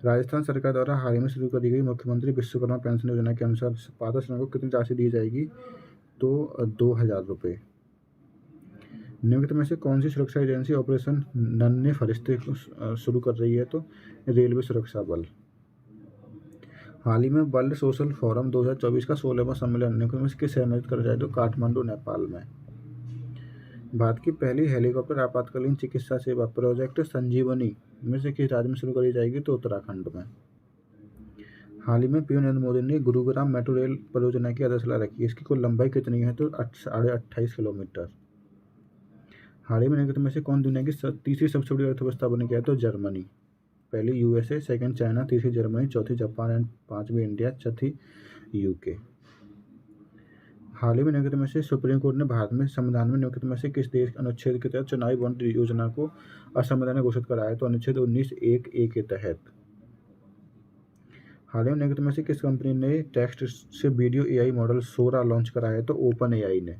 राजस्थान सरकार द्वारा हाल ही में शुरू करी गई मुख्यमंत्री विश्वकर्मा पेंशन योजना के अनुसार पात्र श्रमिकों को कितनी राशि दी जाएगी? तो 2,000 रुपये। निम्नलिखित में से कौन सी सुरक्षा एजेंसी ऑपरेशन नन्हे फरिश्ते शुरू कर रही है? तो रेलवे सुरक्षा बल। हाल ही में वर्ल्ड सोशल फोरम 2024 का 16वां सम्मेलन निम्नलिखित में से किस शहर में आयोजित करा जाए? तो काठमांडू, नेपाल में। भारत की पहली हेलीकॉप्टर आपातकालीन चिकित्सा सेवा प्रोजेक्ट संजीवनी में से किस राज्य में शुरू करी जाएगी? तो उत्तराखंड में। हाल ही में पीएम नरेंद्र मोदी ने गुरुग्राम मेट्रो रेल परियोजना की आधारशिला रखी। इसकी कुल लंबाई कितनी है? तो 28.5 किलोमीटर। हाल ही में निम्नलिखित में से कौन दुनिया की तीसरी सबसे बड़ी अर्थव्यवस्था बन गया? तो जर्मनी। पहली यूएसए, सेकंड चाइना, तीसरी जर्मनी, चौथी जापान एंड पांचवी इंडिया, छठी यूके। हाल ही में निम्नलिखित में से सुप्रीम कोर्ट ने भारत में संविधान में निम्नलिखित में से किस देश अनुच्छेद के तहत चुनावी बॉन्ड योजना को असंवैधानिक घोषित कराया? तो अनुच्छेद 19(1)(a) के तहत। हाल ही में निम्नलिखित में से किस कंपनी ने टेक्स्ट से वीडियो एआई मॉडल सोरा लॉन्च कराया है? तो ओपन एआई ने।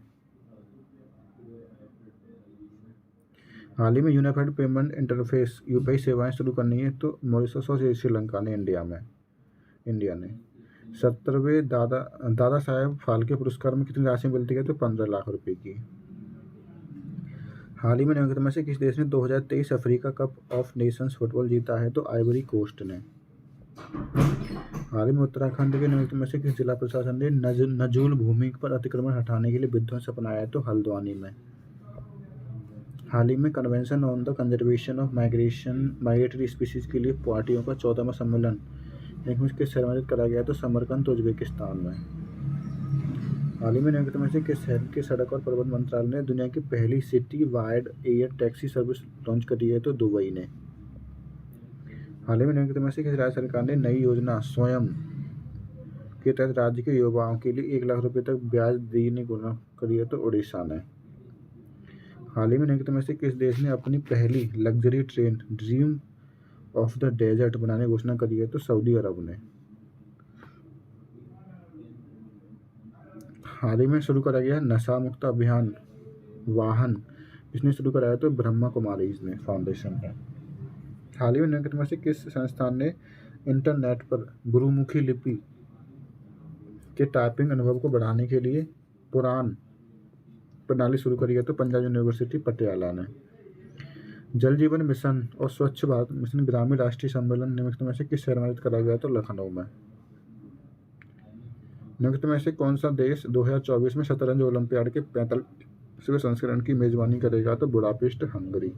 हाल ही में यूनिफाइड पेमेंट इंटरफेस यूपीआई सेवाएं शुरू करनी है तो मॉरिशस और श्रीलंका ने इंडिया ने। 70वें दादा साहेब फाल्के पुरस्कार में कितनी राशि मिलती है? तो 15 लाख रुपए की। हाल ही में निम्नलिखित में से किस देश ने 2023 Africa cup of Nations football जीता है? तो आइवरी कोस्ट ने। हाल ही में उत्तराखंड के निम्नलिखित में से किस जिला प्रशासन ने नजूल भूमि पर अतिक्रमण हटाने के लिए विध्वंस अपनाया है? तो हल्द्वानी में। हाल ही में convention on the conservation of migratory species के लिए पार्टियों का 14वां सम्मेलन किस शहर में आयोजित कराया गया? तो समरकंद, उज्बेकिस्तान में। हाल ही में निम्नलिखित में से किस शहर के सड़क और परिवहन मंत्रालय ने दुनिया की पहली city wide air taxi service launch करी है? तो दुबई ने। हाल ही में निम्नलिखित में से किस राज्य सरकार ने नई योजना स्वयं के तहत राज्य के युवाओं के लिए 1 लाख रुपये तक ब्याज देने घोषणा करी है? तो उड़ीसा ने। हाल ही में निम्नलिखित में से किस देश ने अपनी पहली luxury train dream of the desert बनाने की घोषणा करी है? तो सऊदी अरब ने। हाल ही में शुरू करा गया नशा मुक्त अभियान वाहन इसने शुरू कराया? तो ब्रह्मा कुमारी ने फाउंडेशन है। हाल ही में निम्नलिखित में से किस संस्थान ने इंटरनेट पर गुरुमुखी लिपि के टाइपिंग अनुभव को बढ़ाने के लिए पुराण प्रणाली शुरू करी है? तो पंजाब यूनिवर्सिटी पटियाला ने। जल जीवन मिशन और स्वच्छ भारत मिशन ग्रामीण राष्ट्रीय सम्मेलन निम्नलिखित में से किस शहर में आयोजित कराया गया? तो लखनऊ में। निम्नलिखित में से कौन सा देश 2024 में शतरंज ओलंपियाड के 45वें संस्करण की मेजबानी करेगा? तो बुडापेस्ट, हंगरी।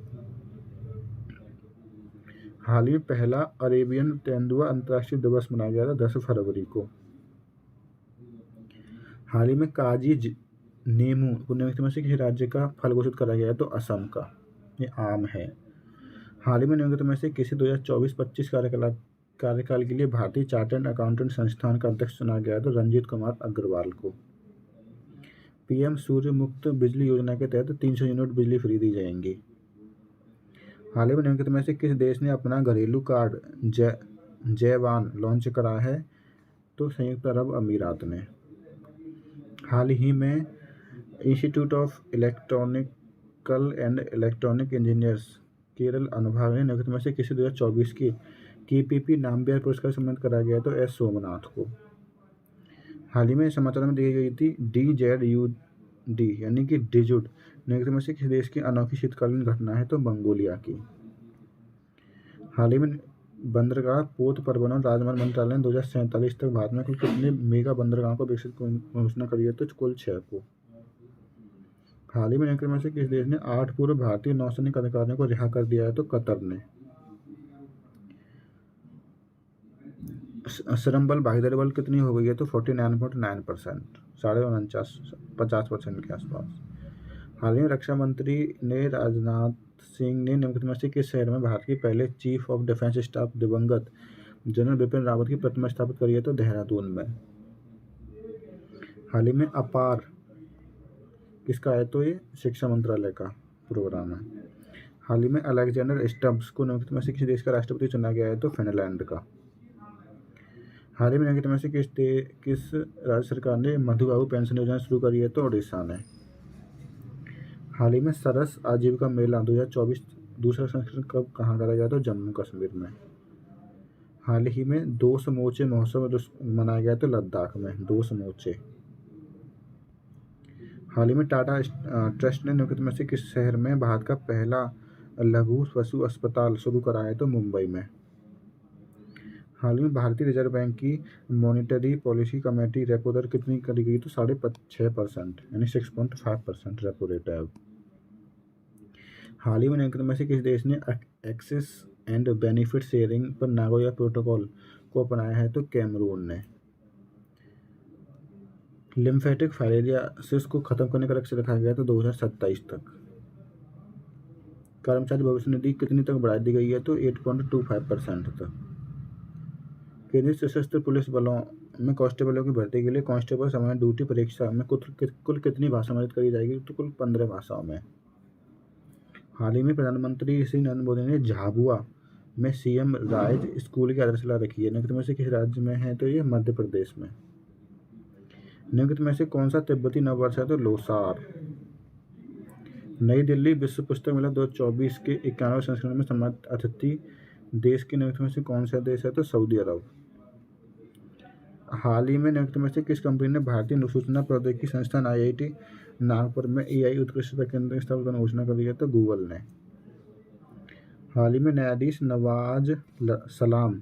हाल ही में पहला अरेबियन तेंदुआ अंतर्राष्ट्रीय दिवस मनाया गया था 10 फरवरी को। हाल ही में काजी नेमू को निम्नलिखित में से किसी राज्य का फल घोषित करा गया है? तो असम का। ये आम है। हाल ही में निम्नलिखित में से किसी 2024-25 कार्यकाल के लिए भारतीय चार्टर्ड अकाउंटेंट संस्थान का अध्यक्ष चुना गया तो रंजीत कुमार अग्रवाल को। पीएम सूर्य मुक्त बिजली योजना के तहत 300 यूनिट बिजली फ्री दी जाएंगी। हाल ही में निम्नलिखित में से किस देश ने अपना घरेलू कार्ड जयवान लॉन्च करा है तो संयुक्त अरब अमीरात ने। हाल ही में institute of electronical and electronic engineers Kerala अनुभाग ने निम्नलिखित में से किसी 2024 की KPP नामबिहार पुरस्कार सम्मानित करा गया तो एस सोमनाथ को। हाल ही में समाचार में दी गई थी DZUD यानी कि डिजुड निम्नलिखित में से किस देश की अनोखी शीतकालीन घटना है तो मंगोलिया की। हाल ही में बंदरगाह पोत परिवहन और राजमार्ग मंत्रालय ने 2047 तक भारत में कुल कितने मेगा बंदरगाहों को विकसित घोषणा करी है तो कुल 6 को। हाल ही में निम्नलिखित में से किस देश ने 8 पूर्व भारतीय नौसैनिक अधिकारियों को रिहा कर दिया है तो कतर ने। श्रम बल भागीदारी बल कितनी हो गई है तो 49.9%, 50% के आसपास। हाल ही में रक्षा मंत्री ने राजनाथ सिंह ने निम्नलिखित में से किस शहर में भारत के पहले चीफ ऑफ डिफेंस स्टाफ दिवंगत जनरल बिपिन रावत की प्रतिमा स्थापित करी है तो देहरादून में। हाल ही में अपार किसका है तो ये शिक्षा मंत्रालय का प्रोग्राम है। हाल ही में अलेक्जेंडर स्टब्स को निम्नलिखित में से किस देश का राष्ट्रपति चुना गया है तो फिनलैंड का। हाल ही में निम्नलिखित में से किस राज्य सरकार ने मधुबाबू पेंशन योजना शुरू करी है तो ओडिशा ने। हाल ही में सरस आजीविका मेला 2024 दूसरा संस्करण कब कहाँ करा गया तो जम्मू कश्मीर में। हाल ही में 2 समूचे महोत्सव मनाया गया तो लद्दाख में 2 समूचे। हाल ही में टाटा ट्रस्ट ने निम्नलिखित में से किस शहर में भारत का पहला लघु पशु अस्पताल शुरू करा है तो मुंबई में। हाल ही में भारतीय रिजर्व बैंक की मॉनेटरी पॉलिसी कमेटी रेपो दर कितनी करी गई तो 6.5% यानी 6.5% रेपो रेट है अब। हाल ही में निम्नलिखित में से किस देश ने एक्सेस एंड बेनिफिट शेयरिंग पर नागोया प्रोटोकॉल को अपनाया है तो कैमरून ने। लिम्फेटिक फाइलेरियासिस को खत्म करने का लक्ष्य रखा गया तो 2027 तक। कर्मचारी भविष्य निधि कितनी तक बढ़ा दी गई है तो 8.25% तक। केंद्रीय सशस्त्र पुलिस बलों में कांस्टेबलों की भर्ती के लिए कांस्टेबल सामान्य ड्यूटी परीक्षा में कुल कितनी भाषा में करी जाएगी तो कुल 15 भाषाओं में। हाल ही में प्रधानमंत्री श्री नरेंद्र मोदी ने झाबुआ में CM राइज स्कूल की आधारशिला रखी है। निम्नलिखित में से किस राज्य में है तो ये मध्य प्रदेश में। निम्नलिखित में से कौन सा तिब्बती नववर्ष है तो लोसार। नई दिल्ली विश्व पुस्तक मेला 2024 के 91वें संस्करण में सम्मानित अतिथि देश के निम्नलिखित में से कौन सा देश है तो सऊदी अरब। हाल ही में निम्नलिखित में से किस कंपनी ने भारतीय सूचना प्रौद्योगिकी संस्थान IIT नागपुर में AI उत्कृष्टता केंद्र स्थापित करने की घोषणा करी है तो गूगल ने। हाल ही में न्यायाधीश नवाज सलाम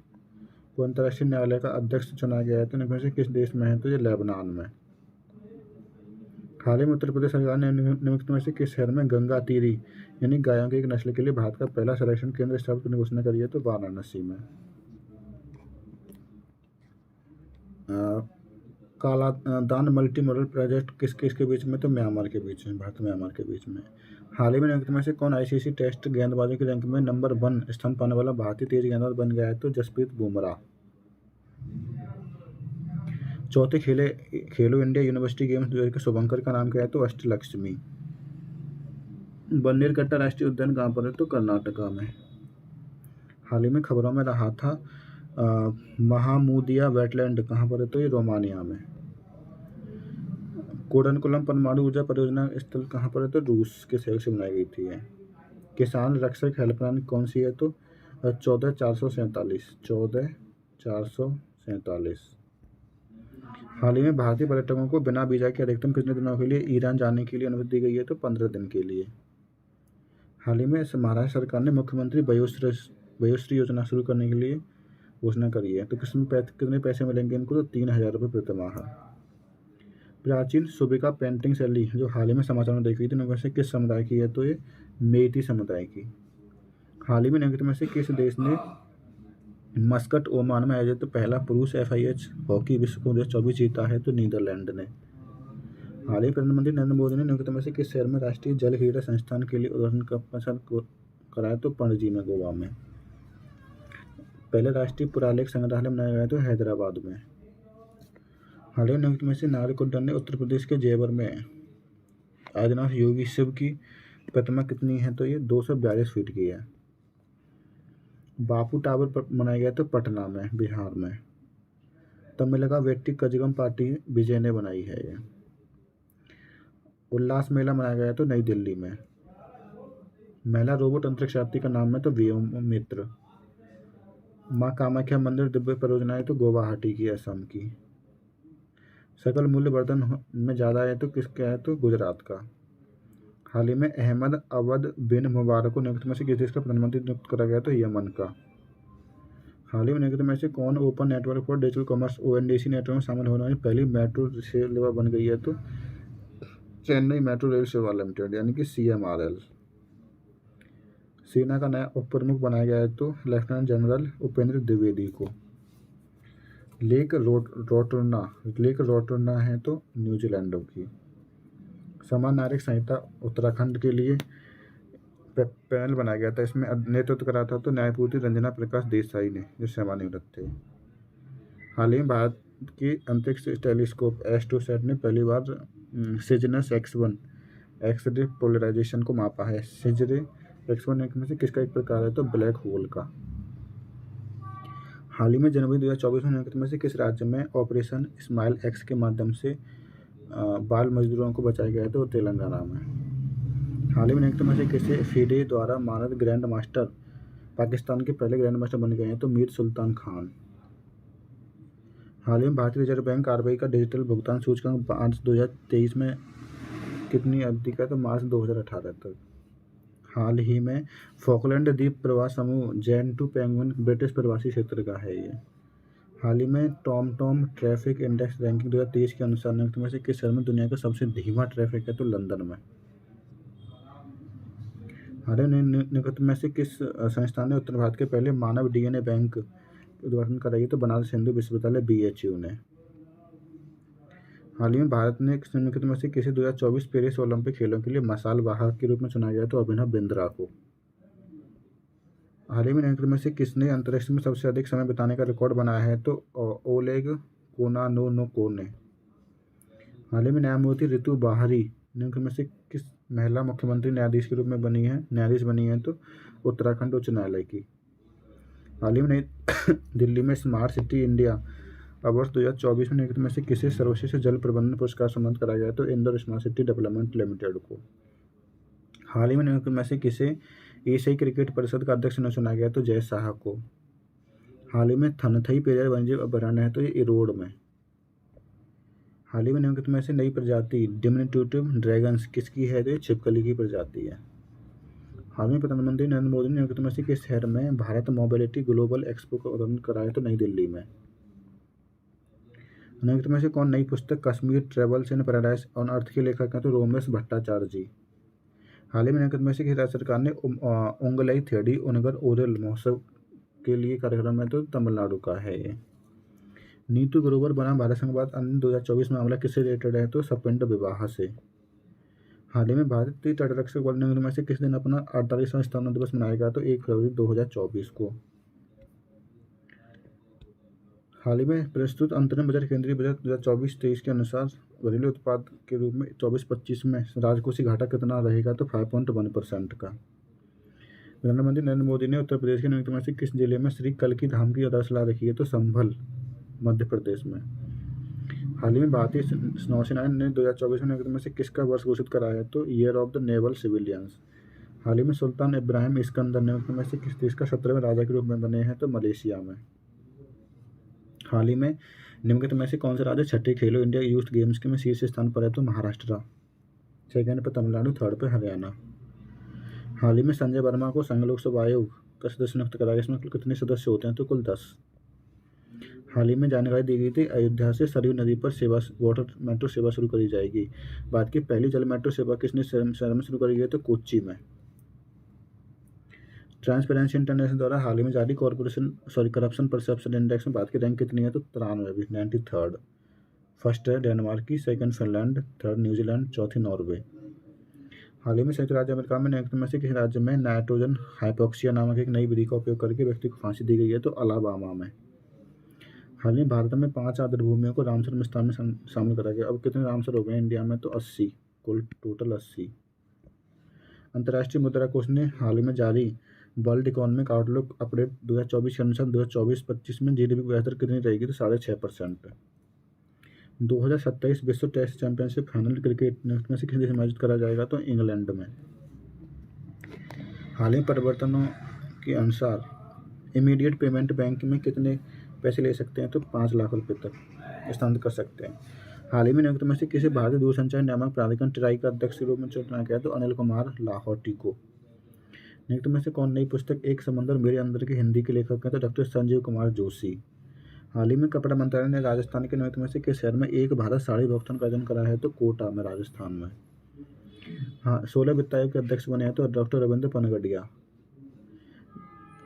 को अंतर्राष्ट्रीय न्यायालय का अध्यक्ष चुना गया है तो निम्नलिखित में से किस देश में है तो ये लेबनान में। हाल ही में उत्तर प्रदेश सरकार ने निम्नलिखित में से किस शहर में गंगा तीरी यानी गायों की एक नस्ल के लिए भारत का पहला संरक्षण केंद्र स्थापित करने की घोषणा करी है तो वाराणसी में। काला दान मल्टी मॉडल प्रोजेक्ट किसके बीच में तो म्यांमार के बीच में, भारत म्यांमार के बीच में। हाल ही में निम्नलिखित में से कौन ICC टेस्ट गेंदबाजों की रैंक में नंबर 1 स्थान पाने वाला भारतीय तेज गेंदबाज बन गया है तो जसप्रीत बुमराह। चौथे खेलो इंडिया यूनिवर्सिटी गेम्स के शुभंकर का नाम क्या है तो अष्टलक्ष्मी। बन्नेरघट्टा राष्ट्रीय उद्यान कहाँ पर है तो कर्नाटका में। हाल ही में खबरों में रहा था महामूदिया वेटलैंड कहाँ पर है तो ये रोमानिया में। कोडनकुलम परमाणु ऊर्जा परियोजना स्थल कहाँ पर है तो रूस के सहयोग से बनाई गई थी। किसान रक्षक हेल्पलाइन कौन सी है तो 14447। हाल ही में भारतीय पर्यटकों को बिना वीजा के अधिकतम कितने दिनों के लिए ईरान जाने के लिए अनुमति दी गई है तो 15 दिन के लिए। हाल ही में महाराष्ट्र सरकार ने मुख्यमंत्री वयोश्री योजना शुरू करने के लिए घोषणा करी है तो कितने पैसे मिलेंगे इनको तो 3000 रुपये प्रति माह। प्राचीन सुबिका पेंटिंग शैली जो हाल ही में समाचार में देखी थी उनमें से किस समुदाय की है तो ये मेइती समुदाय की। हाल ही में निम्नलिखित में से किस देश ने मस्कट ओमान में आयोजित पहला पुरुष FIH हॉकी विश्व कप 2024 जीता है तो नीदरलैंड ने। हाल ही प्रधानमंत्री नरेंद्र मोदी ने निम्नलिखित में से किस शहर में राष्ट्रीय जल क्रीड़ा संस्थान के लिए उद्घाटन का प्रसार कराया? तो पणजी में, गोवा में। पहले राष्ट्रीय पुरालेख संग्रहालय बनाया गया तो हैदराबाद में। हाल ही निम्नलिखित में से नागरिक उड्डयन ने उत्तर प्रदेश के जेवर में आदिनाथ योगी शिव की प्रतिमा कितनी है? तो ये 242 फीट की है। बापू टावर बनाया गया तो पटना में, बिहार में। तमिल का वेट्टी कजगम पार्टी विजय ने बनाई है ये। उल्लास मेला मनाया गया तो नई दिल्ली में। महिला रोबोट अंतरिक्ष यात्री का नाम है तो व्योमित्र। माँ कामाख्या मंदिर दिव्य परियोजना है तो गुवाहाटी की, असम की। सकल मूल्य वर्धन में ज़्यादा है तो किसका है? तो गुजरात का। हाल ही में अहमद अवद बिन मुबारक को नियुक्त में से किस देश का प्रधानमंत्री नियुक्त करा गया? तो यमन का। हाल ही में नियुक्त में से कौन open network for digital commerce ONDC network में शामिल होने वाली पहली मेट्रो सेवा बन गई है? तो चेन्नई मेट्रो रेल सेवा लिमिटेड, यानी कि CMRL। सेना का नया उप प्रमुख बनाया गया है तो लेफ्टिनेंट जनरल उपेंद्र द्विवेदी को। लेक रोटरना है तो न्यूजीलैंड की। समान नागरिक संहिता उत्तराखंड के लिए पैनल बनाया गया था, इसमें नेतृत्व करा था तो न्यायमूर्ति रंजना प्रकाश देसाई ने, जो सेवानिवृत्त थे। हाल ही में भारत की अंतरिक्ष टेलीस्कोप एस्ट्रोसैट ने पहली बार सिजनस X1 एक्स-रे पोलराइजेशन को मापा है। सिजरे X1 में से किसका एक प्रकार है? तो ब्लैक होल का। हाल ही में जनवरी 2024 में से किस राज्य में ऑपरेशन स्माइल X के माध्यम से बाल मजदूरों को बचाया गया है? तो तेलंगाना में। हाल ही में में से किसे FIDE द्वारा मानद ग्रैंड मास्टर पाकिस्तान के पहले ग्रैंड मास्टर बन गए हैं? तो मीर सुल्तान खान। हाल ही में भारतीय रिजर्व बैंक RBI का डिजिटल भुगतान सूचकांक मार्च 2023 में कितनी अवधि का? तो मार्च 2018 तक। हाल ही में फॉकलैंड द्वीप प्रवास समूह जैन टू पेंगुइन ब्रिटिश प्रवासी क्षेत्र का है ये। हाल ही में टॉम ट्रैफिक इंडेक्स रैंकिंग 2023 के अनुसार निम्नलिखित में से किस शहर में दुनिया का सबसे धीमा ट्रैफिक है? तो लंदन में। हाल ही में निम्नलिखित में से किस संस्थान ने उत्तर भारत के पहले मानव DNA बैंक उद्घाटन कराई? तो बनारस हिंदू विश्वविद्यालय BHU ने। हाल ही में भारत ने निम्नलिखित में से किसी 2024 पेरिस ओलंपिक खेलों के लिए मशाल वाहक के रूप में चुना गया तो अभिनव बिंद्रा को। हाल ही में निम्नलिखित में से किसने अंतरिक्ष में सबसे अधिक समय बिताने का रिकॉर्ड बनाया है? तो ओलेग कोनानोको ने। हाल ही में न्यायमूर्ति ऋतु बाहरी निम्नलिखित में से किस महिला मुख्यमंत्री न्यायाधीश के रूप में न्यायाधीश बनी है? तो उत्तराखंड उच्च न्यायालय की। हाल ही में नई दिल्ली में स्मार्ट सिटी इंडिया अवार्ड 2024 में निम्नलिखित में से किसे सर्वश्रेष्ठ जल प्रबंधन पुरस्कार सम्मानित कराया गया? तो Indore smart city development limited को। हाल ही में निम्नलिखित में से किसे एशियाई क्रिकेट परिषद का अध्यक्ष चुना गया? तो जय शाह को। हाल ही में थनथई पेरियार वन्यजीव अभयारण्य है तो ये इरोड में। हाल ही में निम्नलिखित में से नई प्रजाति डिमिनुटिव ड्रैगन्स किसकी है? तो ये छिपकली की प्रजाति है। हाल में प्रधानमंत्री नरेंद्र मोदी ने निम्नलिखित में से किस शहर में भारत मोबिलिटी ग्लोबल एक्सपो का उद्घाटन कराया? तो नई दिल्ली में। निम्नलिखित में से कौन नई पुस्तक Kashmir travels in paradise on earth के लेखक हैं? तो रोमेश भट्टाचार्य जी। हाल ही में निम्नलिखित में से किस राज्य सरकार ने उंगलई थेडी उनगर ओरल महोत्सव के लिए कार्यक्रम है? तो तमिलनाडु का है ये। नीतू ग्रोवर बना भारत संघवाद अन्य 2024 मामला किससे रिलेटेड है? तो सपिंड विवाह से। हाल ही में भारतीय तटरक्षक बल निम्नलिखित में से किस दिन अपना 48वां स्थापना दिवस मनाएगा? तो 1 फरवरी 2024 को। हाल ही में प्रस्तुत अंतरिम बजट केंद्रीय बजट 2024-23 के अनुसार घरेलू उत्पाद के रूप में 24-25 में राजकोषीय घाटा कितना रहेगा? तो 5.1% का। प्रधानमंत्री नरेंद्र मोदी ने उत्तर प्रदेश के निम्नलिखित में से किस जिले में श्री कल्की धाम की आधारशिला रखी है? तो संभल, मध्य प्रदेश में। हाल ही में भारतीय नौसेना ने 2024 में निम्नलिखित में से किसका वर्ष घोषित कराया है? तो year of the naval civilians. हाल ही में सुल्तान इब्राहिम इस्कंदर निम्नलिखित में से किस देश का 17वें राजा के रूप में बने हैं? तो मलेशिया में। हाल ही में निम्नलिखित में से कौन सा राज्य छठे खेलो इंडिया यूथ गेम्स के में शीर्ष स्थान पर है? तो महाराष्ट्र। सेकेंड पर तमिलनाडु, थर्ड पर हरियाणा। हाल ही में संजय वर्मा को संघ लोक सेवा आयोग का सदस्य नियुक्त कराया गया। इसमें कुल कितने सदस्य होते हैं? तो कुल 10। हाल ही में जानकारी दी गई थी अयोध्या से सरयू नदी पर वाटर मेट्रो सेवा शुरू करी जाएगी। भारत की पहली जल मेट्रो सेवा किसने शहर में शुरू करी गई? तो कोच्चि में। ट्रांसपेरेंसी इंटरनेशनल द्वारा हाल ही में जारी करप्शन परसेप्शन इंडेक्स में भारत की रैंक कितनी है? तो 93वीं, 93rd। फर्स्ट है डेनमार्क की, सेकंड फिनलैंड, थर्ड न्यूजीलैंड, चौथी नॉर्वे। हाल ही में संयुक्त राज्य अमेरिका में निम्नलिखित में से किस राज्य में नाइट्रोजन हाइपोक्सिया नामक एक नई विधि का उपयोग करके व्यक्ति को फांसी दी गई है? तो अलाबामा में। हाल ही में भारत में 5 आर्द्र भूमियों को रामसर विस्तार में शामिल करा गया। अब कितने रामसर हो गए इंडिया में? तो 80, कुल टोटल 80। अंतर्राष्ट्रीय मुद्रा कोष ने हाल ही में जारी वर्ल्ड इकोनॉमिक आउटलुक अपडेट 2024 के अनुसार 2024-25 में जीडीपी की ब्याज दर कितनी रहेगी? तो 6.5%। 2027 विश्व टेस्ट चैंपियनशिप फाइनल क्रिकेट में से किस देश में आयोजित करा जाएगा? तो इंग्लैंड में। हाल ही परिवर्तनों के अनुसार इमीडिएट पेमेंट बैंक में कितने पैसे ले सकते हैं? तो 5 लाख रुपए तक स्थानांतरित कर सकते हैं। हाल ही में नियुक्त में से किसी भारतीय दूरसंचार नियामक प्राधिकरण ट्राई का अध्यक्ष के रूप में चुना गया? तो अनिल कुमार लाहौटी को। नियुक्त में से कौन नई पुस्तक एक समंदर मेरे अंदर के हिंदी के लेखक हैं? तो डॉक्टर संजीव कुमार जोशी। हाल ही में कपड़ा मंत्रालय ने राजस्थान के नियुक्त में से किस शहर में एक भारत साड़ी भुगतान का आयोजन करा है? तो कोटा में, राजस्थान में। हाँ, 16 वित्त आयोग के अध्यक्ष बने हैं तो डॉक्टर रविंद्र पनगडिया।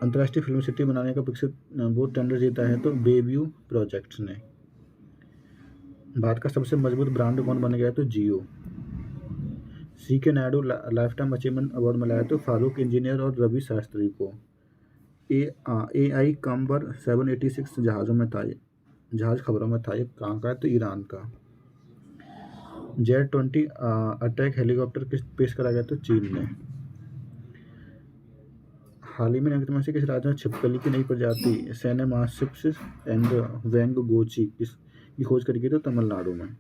अंतर्राष्ट्रीय फिल्म सिटी बनाने का विकसित वो टेंडर जीता है? तो बेव्यू प्रोजेक्ट्स ने। भारत का सबसे मजबूत ब्रांड कौन बन गया है? तो Jio. CK Naidu lifetime achievement award मिला है तो फारूक इंजीनियर और रवि शास्त्री को। AI कम्बर 786 जहाज़ों में था, जहाज खबरों में था। ये कहाँ का है? तो ईरान का। Z-20 अटैक हेलीकॉप्टर किस पेश करा गया? तो चीन ने। हाल ही में निम्नलिखित में से किस राज्य में छिपकली की नई प्रजाति सेनेमासिप्स एंड वेंग गोची की खोज करी गई? तो तमिलनाडु में।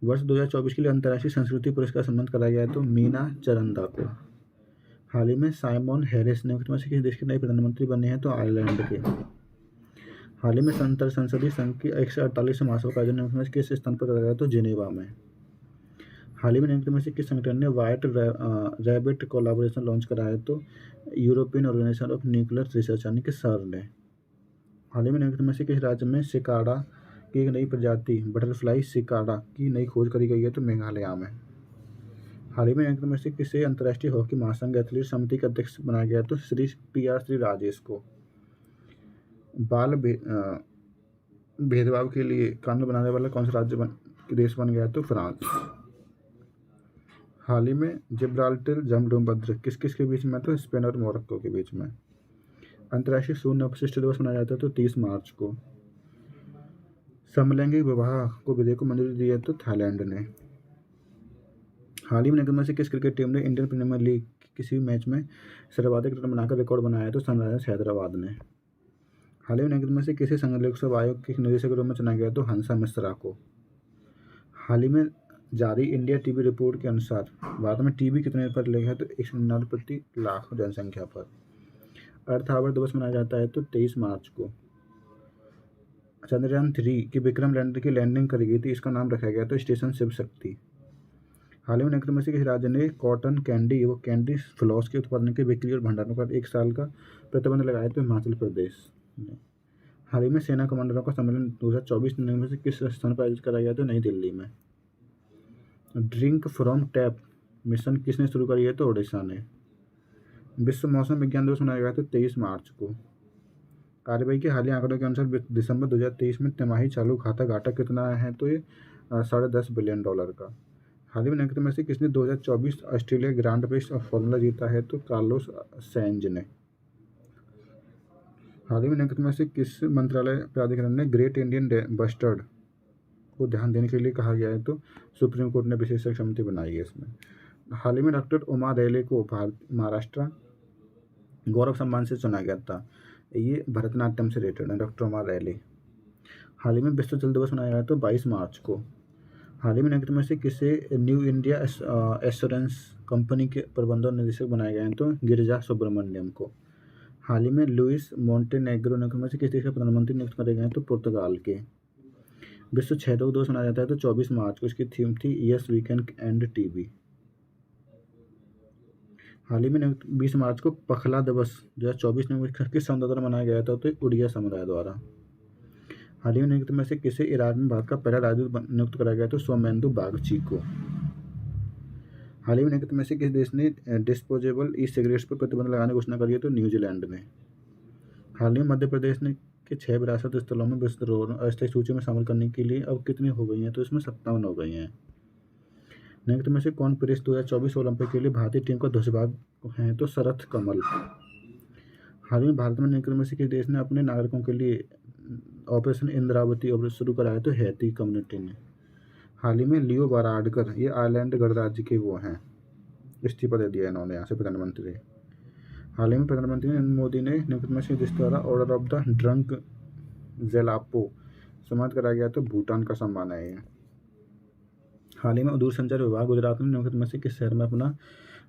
वर्ष 2024 के लिए अंतर्राष्ट्रीय संस्कृति पुरस्कार सम्मानित कराया गया है तो मीना चरंदा को। हाल ही में साइमन हैरिस निम्नलिखित में से किस देश के नए प्रधानमंत्री बने हैं? तो आयरलैंड के। हाल ही में संसदीय संघ की 148 महासभा का आयोजन निम्नलिखित में से किस स्थान पर कराया गया? तो जिनेवा में। हाल ही में निम्नलिखित में से किस संगठन ने व्हाइट रैबिट कोलैबोरेशन लॉन्च कराया है? तो European organization of nuclear research यानी कि सर ने। हाल ही में निम्नलिखित में से किस राज्य में सिकाडा की एक नई प्रजाति बटरफ्लाई सिकाडा की नई खोज करी गई है? तो मेघालय में। हाल ही में निम्नलिखित में से किसे अंतर्राष्ट्रीय हॉकी महासंघ एथलीट समिति के अध्यक्ष बनाया गया? तो श्री राजेश को। बाल भेदभाव के लिए कानून बनाने वाला कौन सा देश बन गया? तो फ्रांस। हाल ही में जिब्राल्टर जमडुम्बद्र किस किस के बीच में? तो स्पेन और मोरक्को के बीच में। अंतर्राष्ट्रीय शून्य अपशिष्ट दिवस मनाया जाता है तो 30 मार्च को। समलैंगिक विवाह को विधेयक को मंजूरी दी है तो थाईलैंड ने। हाल ही में निगम से किस क्रिकेट टीम ने इंडियन प्रीमियर लीग किसी भी मैच में सर्वाधिक रन बनाकर रिकॉर्ड बनाया है? तो सनराइजर्स हैदराबाद ने। हाल ही में निगम से किसी संघ लोकसेवा आयोग के निदेशक के रूप में चुना गया? तो हंसा मिश्रा को। हाल ही में जारी इंडिया टीबी रिपोर्ट के अनुसार भारत में टीबी कितने पर लेगा है? तो 199 प्रति लाख जनसंख्या पर। अर्थ आवर दिवस मनाया जाता है तो 23 मार्च को। चंद्रयान 3 की विक्रम लैंडर की लैंडिंग करी गई थी, इसका नाम रखा गया तो स्टेशन शिव शक्ति। हाल ही में निम्नलिखित में से किस राज्य ने कॉटन कैंडी व कैंडी फ्लॉस के उत्पादन की बिक्री और भंडारण पर 1 साल का प्रतिबंध लगाया? तो हिमाचल प्रदेश ने। हाल ही में सेना कमांडरों का सम्मेलन 2024 में से किस स्थान पर आयोजित कराया गया? तो नई दिल्ली में। ड्रिंक फ्रॉम टैप मिशन किसने शुरू करी है? तो ओडिशा ने। विश्व मौसम विज्ञान दिवस मनाया गया था 23 मार्च को। कार्यवाही के हालिया आंकड़ों के अनुसार दिसंबर 2023 में तिमाही चालू खाता घाटा कितना है? तो ये $10.5 बिलियन का। हाल ही में निम्नलिखित में से किसने 2024 ऑस्ट्रेलिया ग्रांड प्रिक्स फॉर्मूला जीता है? तो कार्लोस सैंज ने। हाल ही में निम्नलिखित में से किस मंत्रालय प्राधिकरण ने ग्रेट इंडियन बस्टर्ड को ध्यान देने के लिए कहा गया है? तो सुप्रीम कोर्ट ने विशेषज्ञ समिति बनाई है इसमें। हाल ही में डॉक्टर उमा रैले को महाराष्ट्र गौरव सम्मान से चुना गया था। ये भरतनाट्यम से रिलेटेड है, डॉक्टर उमा रैले। हाल ही में विश्व जल दिवस मनाया गया तो 22 मार्च को। हाल ही में निम्नलिखित में से किसे न्यू इंडिया एश्योरेंस कंपनी के प्रबंधन निदेशक बनाए गए हैं? तो गिरिजा सुब्रमण्यम को। हाल ही में लुइस मोंटेनेग्रो निम्नलिखित में से किस देश के प्रधानमंत्री नियुक्त करे गए हैं? तो पुर्तगाल के। विश्व क्षयरोग दिवस मनाया जाता है तो 24 मार्च को। इसकी थीम थी yes we can end TB. हाल ही में 20 मार्च को पखला दिवस 2024 में किस समुदाय द्वारा मनाया गया था? तो उड़िया समुदाय द्वारा। हाल ही में नियुक्त में से किसे इराक में भारत का पहला राजदूत नियुक्त कराया गया? तो सोमेंदु बागची को। हाल ही में नियुक्त में से किस देश ने डिस्पोजेबल ई सिगरेट्स पर प्रतिबंध लगाने की घोषणा करी है? तो न्यूजीलैंड ने। हाल ही में मध्य प्रदेश ने के 6 विरासत स्थलों में विश्व धरोहर अस्थायी सूची में शामिल करने के लिए अब कितनी हो गई हैं? तो इसमें 57 हो गई हैं। निम्नलिखित में से कौन पेरिस 2024 ओलंपिक के लिए भारतीय टीम का ध्वजवाहक है? तो शरथ कमल। हाल ही में भारत में निम्नलिखित में से किस देश ने अपने नागरिकों के लिए ऑपरेशन इंद्रावती शुरू कराया? तो हैती कम्युनिटी ने। हाल ही में लियो वाराडकर, ये आयरलैंड गणराज्य के वो हैं, इस्तीफा दे दिया इन्होंने यहाँ से प्रधानमंत्री। हाल ही में प्रधानमंत्री नरेंद्र मोदी ने निम्नलिखित में से जिस द्वारा ऑर्डर ऑफ द ड्रंक जेलापो सम्मानित कराया गया तो भूटान का सम्मान है ये। हाल ही में दूरसंचार विभाग गुजरात में निम्नलिखित में से किस शहर में अपना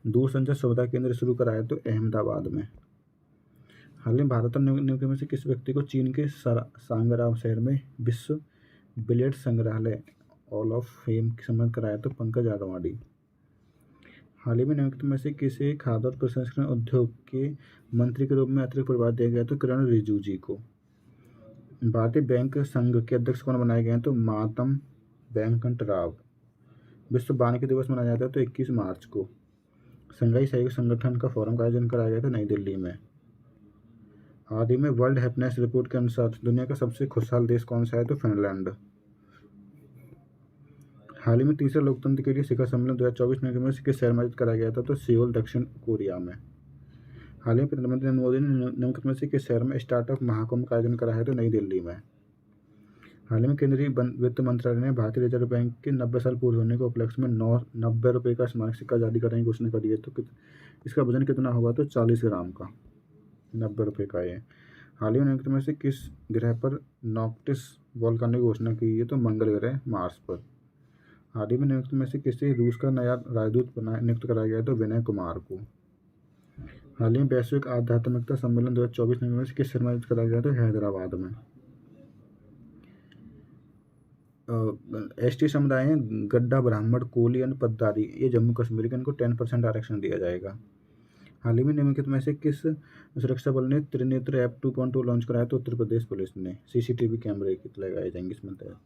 दूरसंचार सुविधा केंद्र शुरू कराया? तो अहमदाबाद में। हाल ही में भारत और निम्नलिखित में से किस व्यक्ति को चीन के सांगराम शहर में विश्व बिलियर्ड संग्रहालय ऑल ऑफ फेम सम्मानित कराया? तो पंकज आडवाणी। हाल ही में निम्नलिखित में से किसे खाद्य और प्रसंस्करण उद्योग के मंत्री के रूप में अतिरिक्त प्रभार दिया गया? तो किरण रिजिजू जी को। भारतीय बैंक संघ के अध्यक्ष कौन बनाए गए हैं? तो मातम वेंकट राव। विश्व वानिकी दिवस मनाया जाता है तो 21 मार्च को। संघाई सहयोग संगठन का फोरम का आयोजन कराया गया था नई दिल्ली में। हाल ही में वर्ल्ड हैप्पीनेस रिपोर्ट के अनुसार दुनिया का सबसे खुशहाल देश कौन सा है? तो फिनलैंड। हाल ही में तीसरे लोकतंत्र के लिए शिखर सम्मेलन 2024 में किस शहर में आयोजित कराया गया था? तो सियोल, दक्षिण कोरिया में। हाल ही में प्रधानमंत्री नरेंद्र मोदी ने निम्नलिखित में से किस शहर में स्टार्टअप महाकुंभ का आयोजन कराया है? तो नई दिल्ली में। हाल ही में केंद्रीय वित्त मंत्रालय ने भारतीय रिजर्व बैंक के 90 साल पूरे होने के उपलक्ष्य में 90 रुपये का स्मारक सिक्का जारी करने की घोषणा करी है। तो इसका वजन कितना होगा? तो 40 ग्राम का, 90 रुपये का ये। हाल ही में निम्नलिखित में से किस ग्रह पर नॉक्टिस वोल्केनो की घोषणा की है? तो मंगल ग्रह, मार्स पर। हाल ही में निम्नलिखित में से किसे रूस का नया राजदूत नियुक्त कराया गया? तो विनय कुमार को। हाल ही में वैश्विक आध्यात्मिकता सम्मेलन 2024 में से किस शहर में आयोजित कराया गया? तो हैदराबाद में। एसटी समुदाय हैं गड्ढा, ब्राह्मण, कोली और पद्दारी, ये जम्मू कश्मीर के, इनको 10% आरक्षण दिया जाएगा। हाल ही में निम्नलिखित में से किस सुरक्षा बल ने त्रिनेत्र ऐप 2.2 लॉन्च कराया? तो उत्तर प्रदेश पुलिस ने। सीसीटीवी कैमरे लगाए जाएंगे इसमें तहत।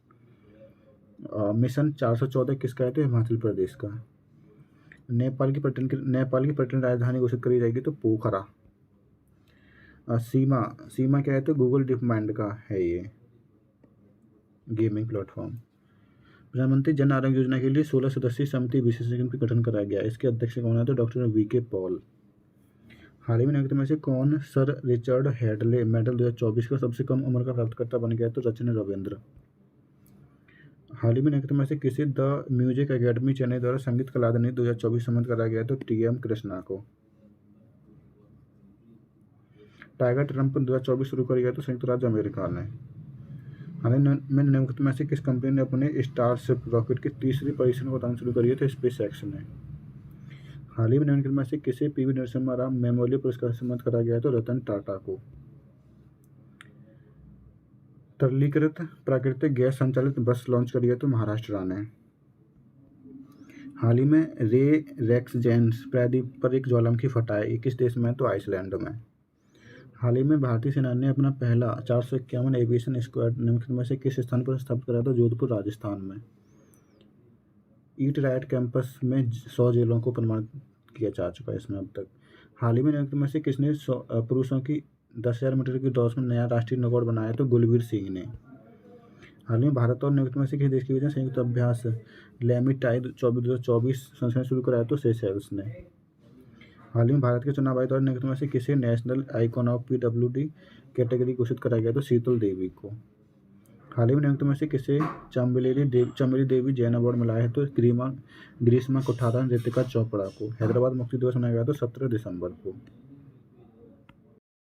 मिशन 414 किसका है? तो हिमाचल प्रदेश का। नेपाल की पर्यटन राजधानी घोषित करी जाएगी तो पोखरा। सीमा क्या है? तो गूगल डीप माइंड का है ये गेमिंग प्लेटफॉर्म। प्रधानमंत्री जन आरोग्य योजना के लिए 16 सदस्यीय समिति विशेषज्ञों का गठन कराया गया। इसके अध्यक्ष कौन है? तो डॉक्टर वीके पॉल। हाल ही में निम्नलिखित में से कौन सर रिचर्ड हेडले मेडल 2024 का सबसे कम उम्र का प्राप्तकर्ता बन गया? तो सचिन रविंद्र। हाल ही में निम्नलिखित में से किसी द म्यूजिक एकेडमी चेन्नई द्वारा संगीत कला अकादमी 2024 सम्मानित कराया गया? तो TM कृष्णा को। टाइगर ट्रंप 2024 शुरू कर गया तो संयुक्त राज्य अमेरिका ने। हाल ही में निम्नलिखित में से किस कंपनी ने अपने स्टारशिप रॉकेट की तीसरी परीक्षण को उड़ान शुरू करी है? तो स्पेसएक्स ने। हाल ही में निम्नलिखित में से किसे PV नरसिम्हा राव मेमोरियल पुरस्कार से सम्मानित कराया गया? तो रतन टाटा को। तरलीकृत प्राकृतिक गैस संचालित बस लॉन्च करी है तो महाराष्ट्र ने। हाल ही में रे रेक्सजेंस प्रायद्वीप पर एक ज्वालामुखी फटा है, किस देश में? तो आइसलैंड में। हाल ही में भारतीय सेना ने अपना पहला 451 एविएशन स्क्वाड निम्नलिखित में से किस स्थान पर स्थापित कराया? तो जोधपुर, राजस्थान में। ईट राइट कैंपस में 100 जेलों को प्रमाणित किया जा चुका है इसमें अब तक। हाल ही में निम्नलिखित में से किसने पुरुषों की 10,000 मीटर की दौड़ में नया राष्ट्रीय रिकॉर्ड बनाया? तो गुलवीर सिंह ने। हाल ही में भारत और निम्नलिखित में से किस देश के बीच संयुक्त अभ्यास लैमिटाई 2024 संस्करण शुरू कराया? तो सेशेल्स ने। हाल ही में भारत के चुनाव आयोग द्वारा निम्नलिखित में से किसे national icon of PWD category घोषित कराया गया? तो शीतल देवी को। हाल ही में निम्नलिखित में से किसे चमेली देवी जैन अवार्ड मिला है? तो ग्रीष्मा कुठारा, रितिका चोपड़ा को। हैदराबाद मुक्ति दिवस मनाया गया तो 17 दिसंबर को।